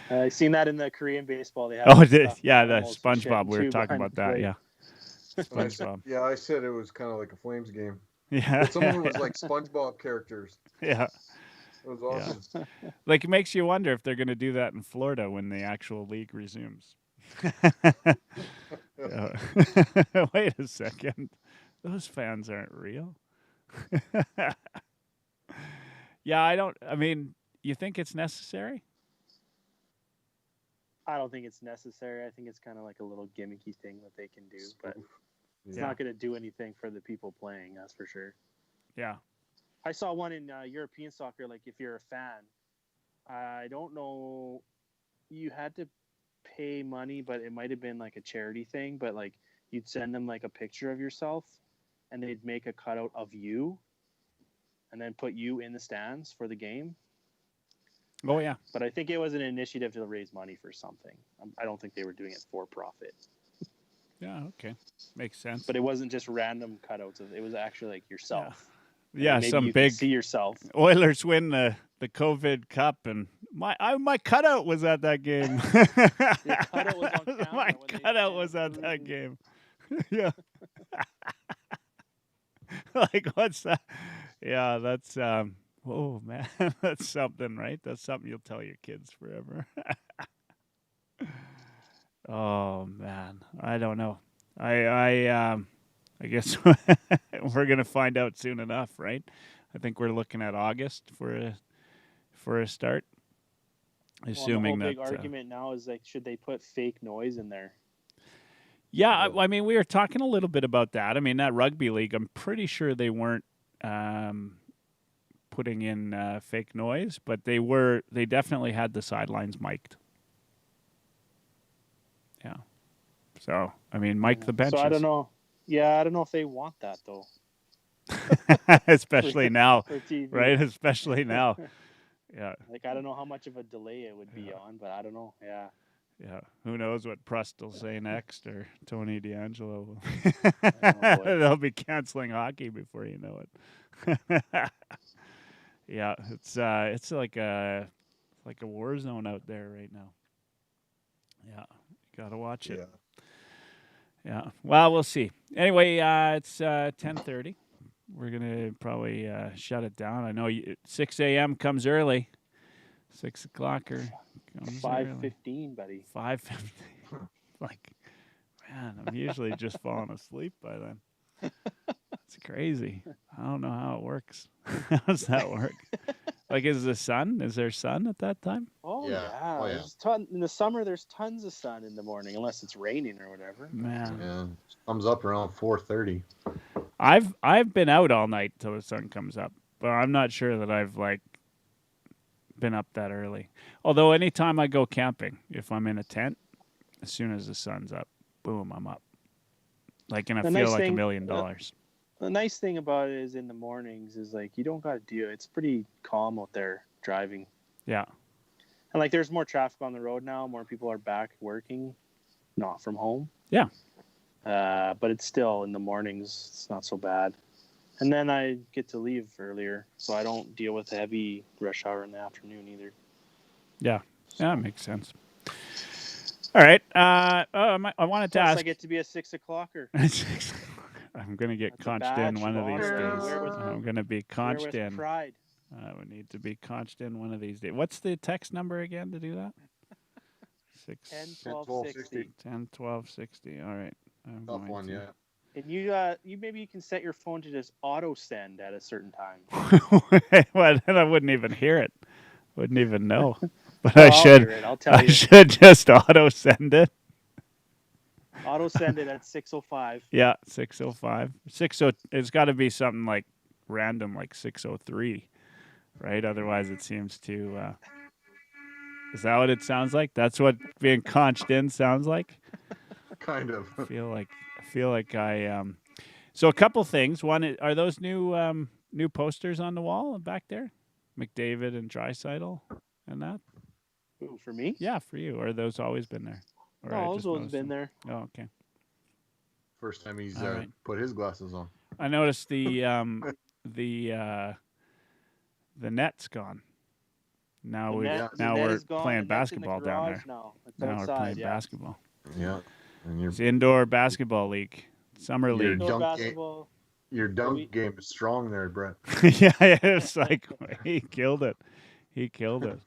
I've seen that in the Korean baseball. They have the SpongeBob. We were talking about that. Yeah, SpongeBob. Yeah, I said it was kind of like a Flames game. Yeah, but some of it was like SpongeBob characters. Yeah. It was awesome. Yeah. Like, it makes you wonder if they're going to do that in Florida when the actual league resumes. Wait a second. Those fans aren't real. Yeah, you think it's necessary? I don't think it's necessary. I think it's kind of like a little gimmicky thing that they can do, but it's not going to do anything for the people playing, that's for sure. Yeah. I saw one in European soccer, like if you're a fan, I don't know, you had to pay money, but it might have been like a charity thing, but like you'd send them like a picture of yourself and they'd make a cutout of you and then put you in the stands for the game. Oh, yeah. But I think it was an initiative to raise money for something. I don't think they were doing it for profit. Yeah, okay. Makes sense. But it wasn't just random cutouts. It was actually like yourself. Yeah, some big see yourself. Oilers win the COVID Cup, and my cutout was at that game. Your cutout was on camera. My cutout was at that game. Yeah. Like, what's that? Yeah, that's oh man, that's something, right? That's something you'll tell your kids forever. Oh man, I don't know. I guess we're gonna find out soon enough, right? I think we're looking at August for a start. Assuming the whole big argument now is like, should they put fake noise in there? Yeah, I mean, we were talking a little bit about that. I mean, that rugby league, I'm pretty sure they weren't putting in fake noise, but they definitely had the sidelines mic'd. Yeah. So, I mean, mic the benches. So I don't know. Yeah, I don't know if they want that though. Especially now, right? Especially now. Yeah. Like, I don't know how much of a delay it would be on, but I don't know. Yeah. Yeah. Who knows what Prust will say next, or Tony DeAngelo. They'll be canceling hockey before you know it. Yeah, it's like a war zone out there right now. Yeah, you gotta watch it. Yeah. Well, we'll see. Anyway, it's 10:30. We're gonna probably shut it down. I know 6 a.m. comes early. 6 o'clock or 5:15, buddy. 5:15. Like, man, I'm usually just falling asleep by then. It's crazy. I don't know how it works. How does that work? Like, is there sun at that time? Oh, yeah. Oh, yeah. In the summer, there's tons of sun in the morning, unless it's raining or whatever. Man. Yeah. Comes up around 4:30. I've been out all night till the sun comes up, but I'm not sure that I've, like, been up that early. Although anytime I go camping, if I'm in a tent, as soon as the sun's up, boom, I'm up. Like, and I feel like $1 million. The nice thing about it is in the mornings is, like, you don't got to do it. It's pretty calm out there driving. Yeah. And, like, there's more traffic on the road now. More people are back working, not from home. Yeah. But it's still in the mornings. It's not so bad. And then I get to leave earlier, so I don't deal with the heavy rush hour in the afternoon either. Yeah, that makes sense. All right. I wanted to Plus, ask. I get to be a 6 o'clocker. I'm going to get That's a conched in badge one of of these honor. days. Wear with- I'm going to be Wear conched with in. pride. We need to be conched in one of these days. What's the text number again to do that? 10, 10, 12, 12, 60. 10, 12, 60. All right. I'm Tough going one, to- yeah. And you maybe you can set your phone to just auto send at a certain time. Well, then I wouldn't even hear it. Wouldn't even know. But Oh, I I'll should. hear it. I'll tell I you. should just auto send it. Auto send it at 6:05. Yeah, 6:05. 60. It's got to be something like random, like 6:03, right? Otherwise, it seems to. Is that what it sounds like? That's what being conched in sounds like. Kind of. I feel like I. So a couple things. One, are those new posters on the wall back there? McDavid and Draisaitl and that. Ooh, for me? Yeah, for you. Or are those always been there? Or I No, just those noticed been them? there. Oh, okay. First time he's All right. put his glasses on. I noticed the net's gone. Now The now net we're is gone. playing The net's in the basketball down garage there. Now, it's Now outside, we're playing yeah. basketball. Yeah. And It's indoor basketball league, summer Your league. Indoor dunk game. basketball. Your dunk game is strong there, Brett. Yeah, it's like he killed it. He killed it.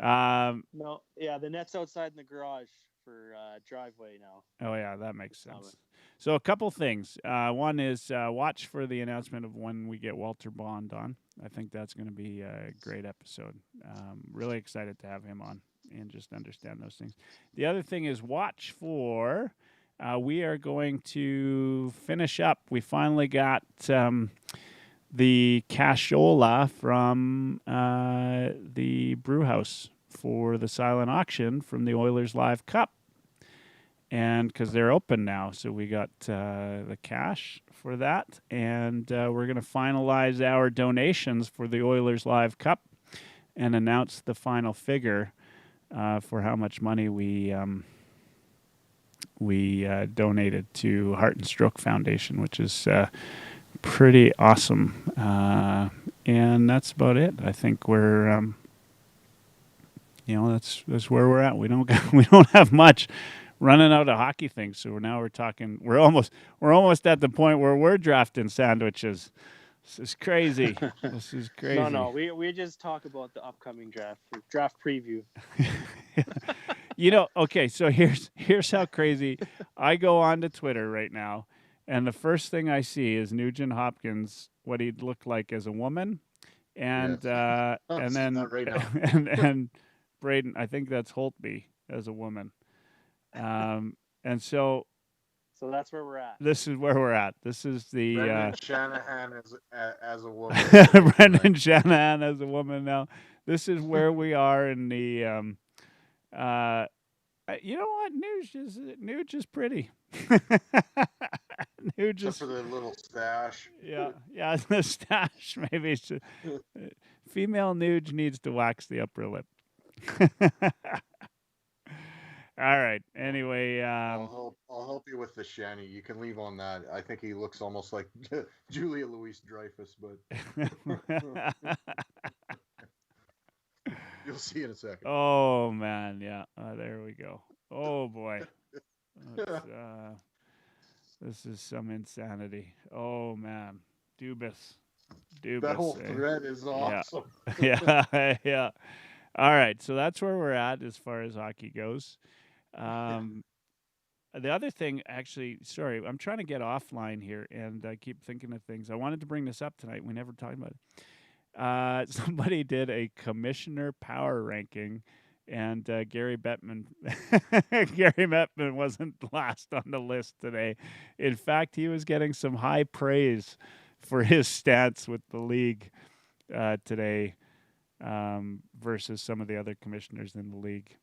Yeah. No, yeah, the net's outside in the garage for driveway now. Oh yeah, that makes Summer. sense. So a couple things. One is watch for the announcement of when we get Walter Bond on. I think that's going to be a great episode. Really excited to have him on and just understand those things. The other thing is watch for. We are going to finish up. We finally got the cashola from the brew house for the silent auction from the Oilerslive Cup. And because they're open now, so we got the cash for that, and we're going to finalize our donations for the Oilerslive Cup and announce the final figure for how much money we donated to Heart and Stroke Foundation, which is pretty awesome. And that's about it. I think we're, that's where we're at. We don't have much. Running out of hockey things, so we're talking. We're almost at the point where we're drafting sandwiches. This is crazy. This is crazy. No, we just talk about the upcoming draft preview. Okay. So here's how crazy. I go on to Twitter right now, and the first thing I see is Nugent Hopkins, what he'd look like as a woman, and Yes. and then Right now. and Braden. I think that's Holtby as a woman. And so that's where we're at. this is where we're at. This is the Brendan Shanahan as a woman. Brendan Shanahan as a woman now. This is where we are in the you know what? Nuge is pretty. Nuge Just for the little stash. Yeah, the stash maybe it's just, female Nuge needs to wax the upper lip. All right. Anyway, I'll help you with the Shanny. You can leave on that. I think he looks almost like Julia Louis-Dreyfus, but you'll see in a second. oh man, yeah. There we go. Oh boy, this is some insanity. Oh man, Dubas. That whole thread is awesome. Yeah. All right, so that's where we're at as far as hockey goes. The other thing, actually, sorry, I'm trying to get offline here, and I keep thinking of things. I wanted to bring this up tonight. We never talked about it. Somebody did a commissioner power ranking, and Gary Bettman wasn't last on the list today. In fact, he was getting some high praise for his stance with the league today versus some of the other commissioners in the league.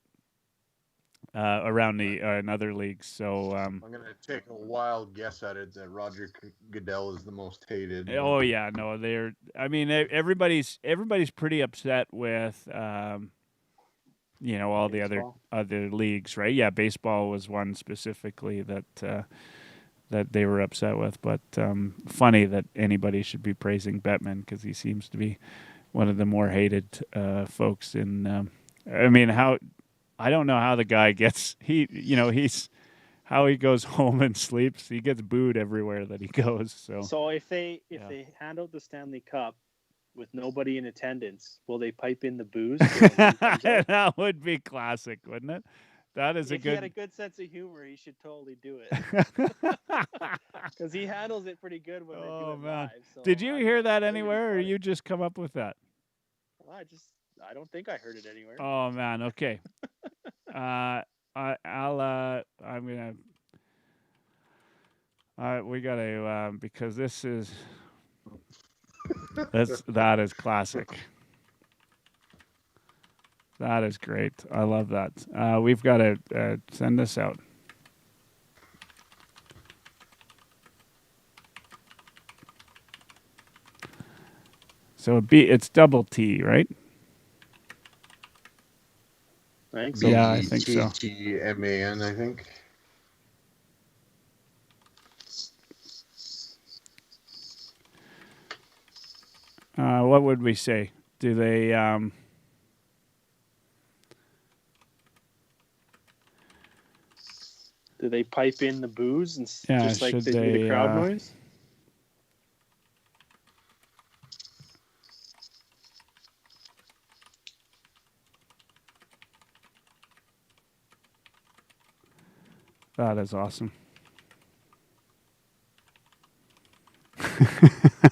Around the in other leagues. So I'm going to take a wild guess at it that Roger Goodell is the most hated. Oh yeah, no, they're. I mean, everybody's pretty upset with all Baseball. the other leagues, right? Yeah, baseball was one specifically that that they were upset with. But funny that anybody should be praising Bettman because he seems to be one of the more hated folks in. I mean, I don't know how the guy gets he's how he goes home and sleeps. He gets booed everywhere that he goes. So if they hand out the Stanley Cup with nobody in attendance, will they pipe in the booze? That would be classic, wouldn't it? That is if he had a good sense of humor, he should totally do it. Because he handles it pretty good when they do it live. So did you hear that anywhere, or you just come up with that? Well, I don't think I heard it anywhere. Oh man, okay. I'm gonna. We gotta because this is that is classic. That is great. I love that. We've got to send this out. So it's double T, right? I think so. Yeah, I think so. T-T-M-A-N, I think. What would we say? Do they? Do they pipe in the booze and just like they do they the crowd noise? That is awesome.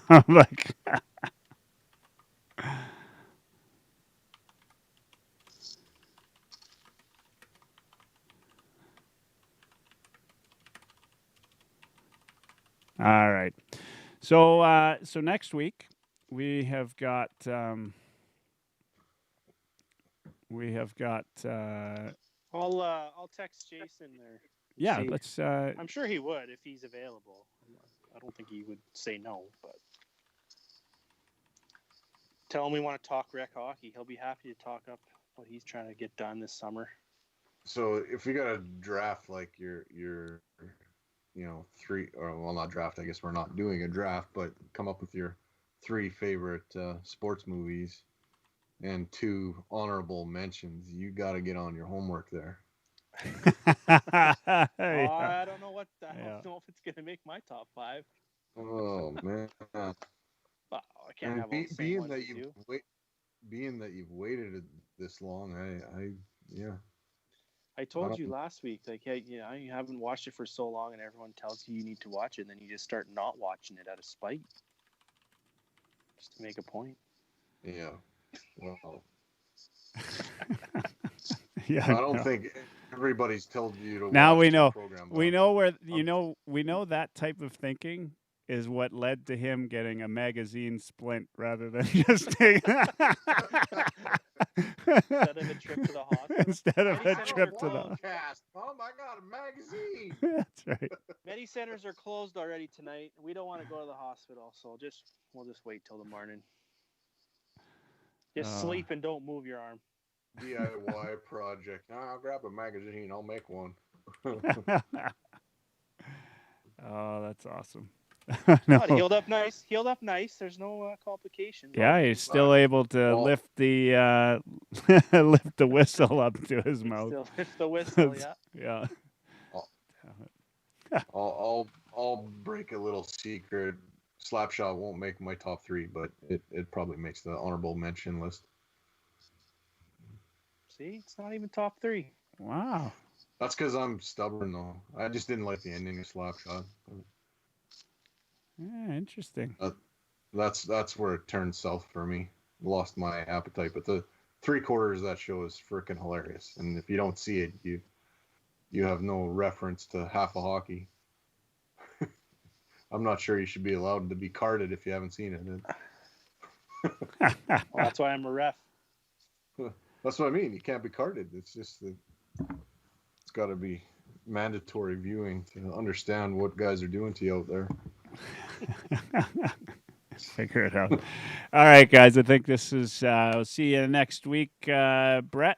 I'm like. All right. So next week we have got I'll text Jason there. Yeah, see. let's I'm sure he would if he's available. I don't think he would say no, but tell him we want to talk rec hockey. He'll be happy to talk up what he's trying to get done this summer. So if we got a draft like your three, or well, not draft, I guess we're not doing a draft, but come up with your 3 favorite sports movies and 2 honorable mentions. You got to get on your homework there. I don't know if it's gonna make my top 5. Oh man! Well, I can't have all the same ones as you. Being that you've waited this long, I told you last week, like, hey, you haven't watched it for so long, and everyone tells you need to watch it, and then you just start not watching it out of spite, just to make a point. Yeah. Well. Yeah. I don't think everybody's told you to. Now watch we know. program, we know where we know that type of thinking is what led to him getting a magazine splint rather than just taking instead of a trip to the hospital. Instead of a trip to the cast. Mom, I got a magazine. That's right. Many centers are closed already tonight. We don't want to go to the hospital, so we'll just wait till the morning. Just sleep and don't move your arm. DIY project. I'll grab a magazine. I'll make one. Oh, that's awesome. No. Healed up nice. There's no complications. Yeah, he's still able to lift the lift the whistle up to his mouth. Still lift the whistle, yeah. I'll break a little secret. Slapshot won't make my top 3, but it probably makes the honorable mention list. See, it's not even top 3. Wow. That's because I'm stubborn, though. I just didn't like the ending of Slapshot. Yeah, interesting. That's where it turned south for me. Lost my appetite, but the 3/4 of that show is freaking hilarious. And if you don't see it, you have no reference to half of hockey. I'm not sure you should be allowed to be carded if you haven't seen it. Well, that's why I'm a ref. That's what I mean. You can't be carded. It's just that it's got to be mandatory viewing to understand what guys are doing to you out there. Figure it out. All right, guys. I think this is. We'll see you next week, Brett.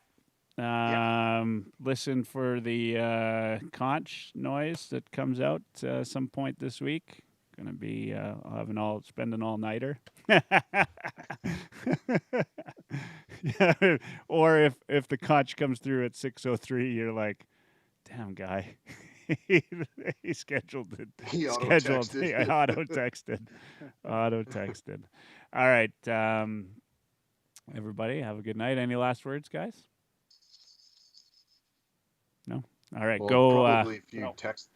Listen for the conch noise that comes out some point this week. Gonna be I'll spend an all-nighter. Yeah. Or if the conch comes through at 6:03, you're like, damn guy. he scheduled it. He Scheduled. Auto texted. All right. Everybody, have a good night. Any last words, guys? No? All right. Well, go. Probably if you no. text.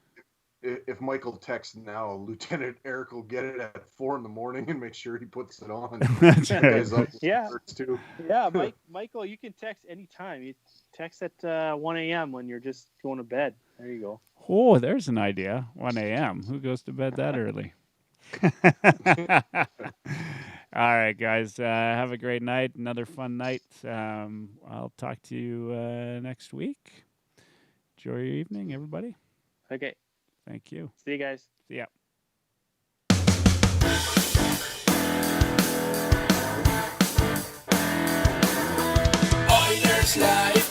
If Michael texts now, Lieutenant Eric will get it at 4 a.m. and make sure he puts it on. That's That right. guy's up with Yeah. alerts too. Yeah, Michael, you can text anytime. You text at 1 a.m. when you're just going to bed. There you go. Oh, there's an idea. 1 a.m. Who goes to bed that early? All right, guys. Have a great night. Another fun night. I'll talk to you next week. Enjoy your evening, everybody. Okay. Thank you. See you guys. See ya. Oilerslive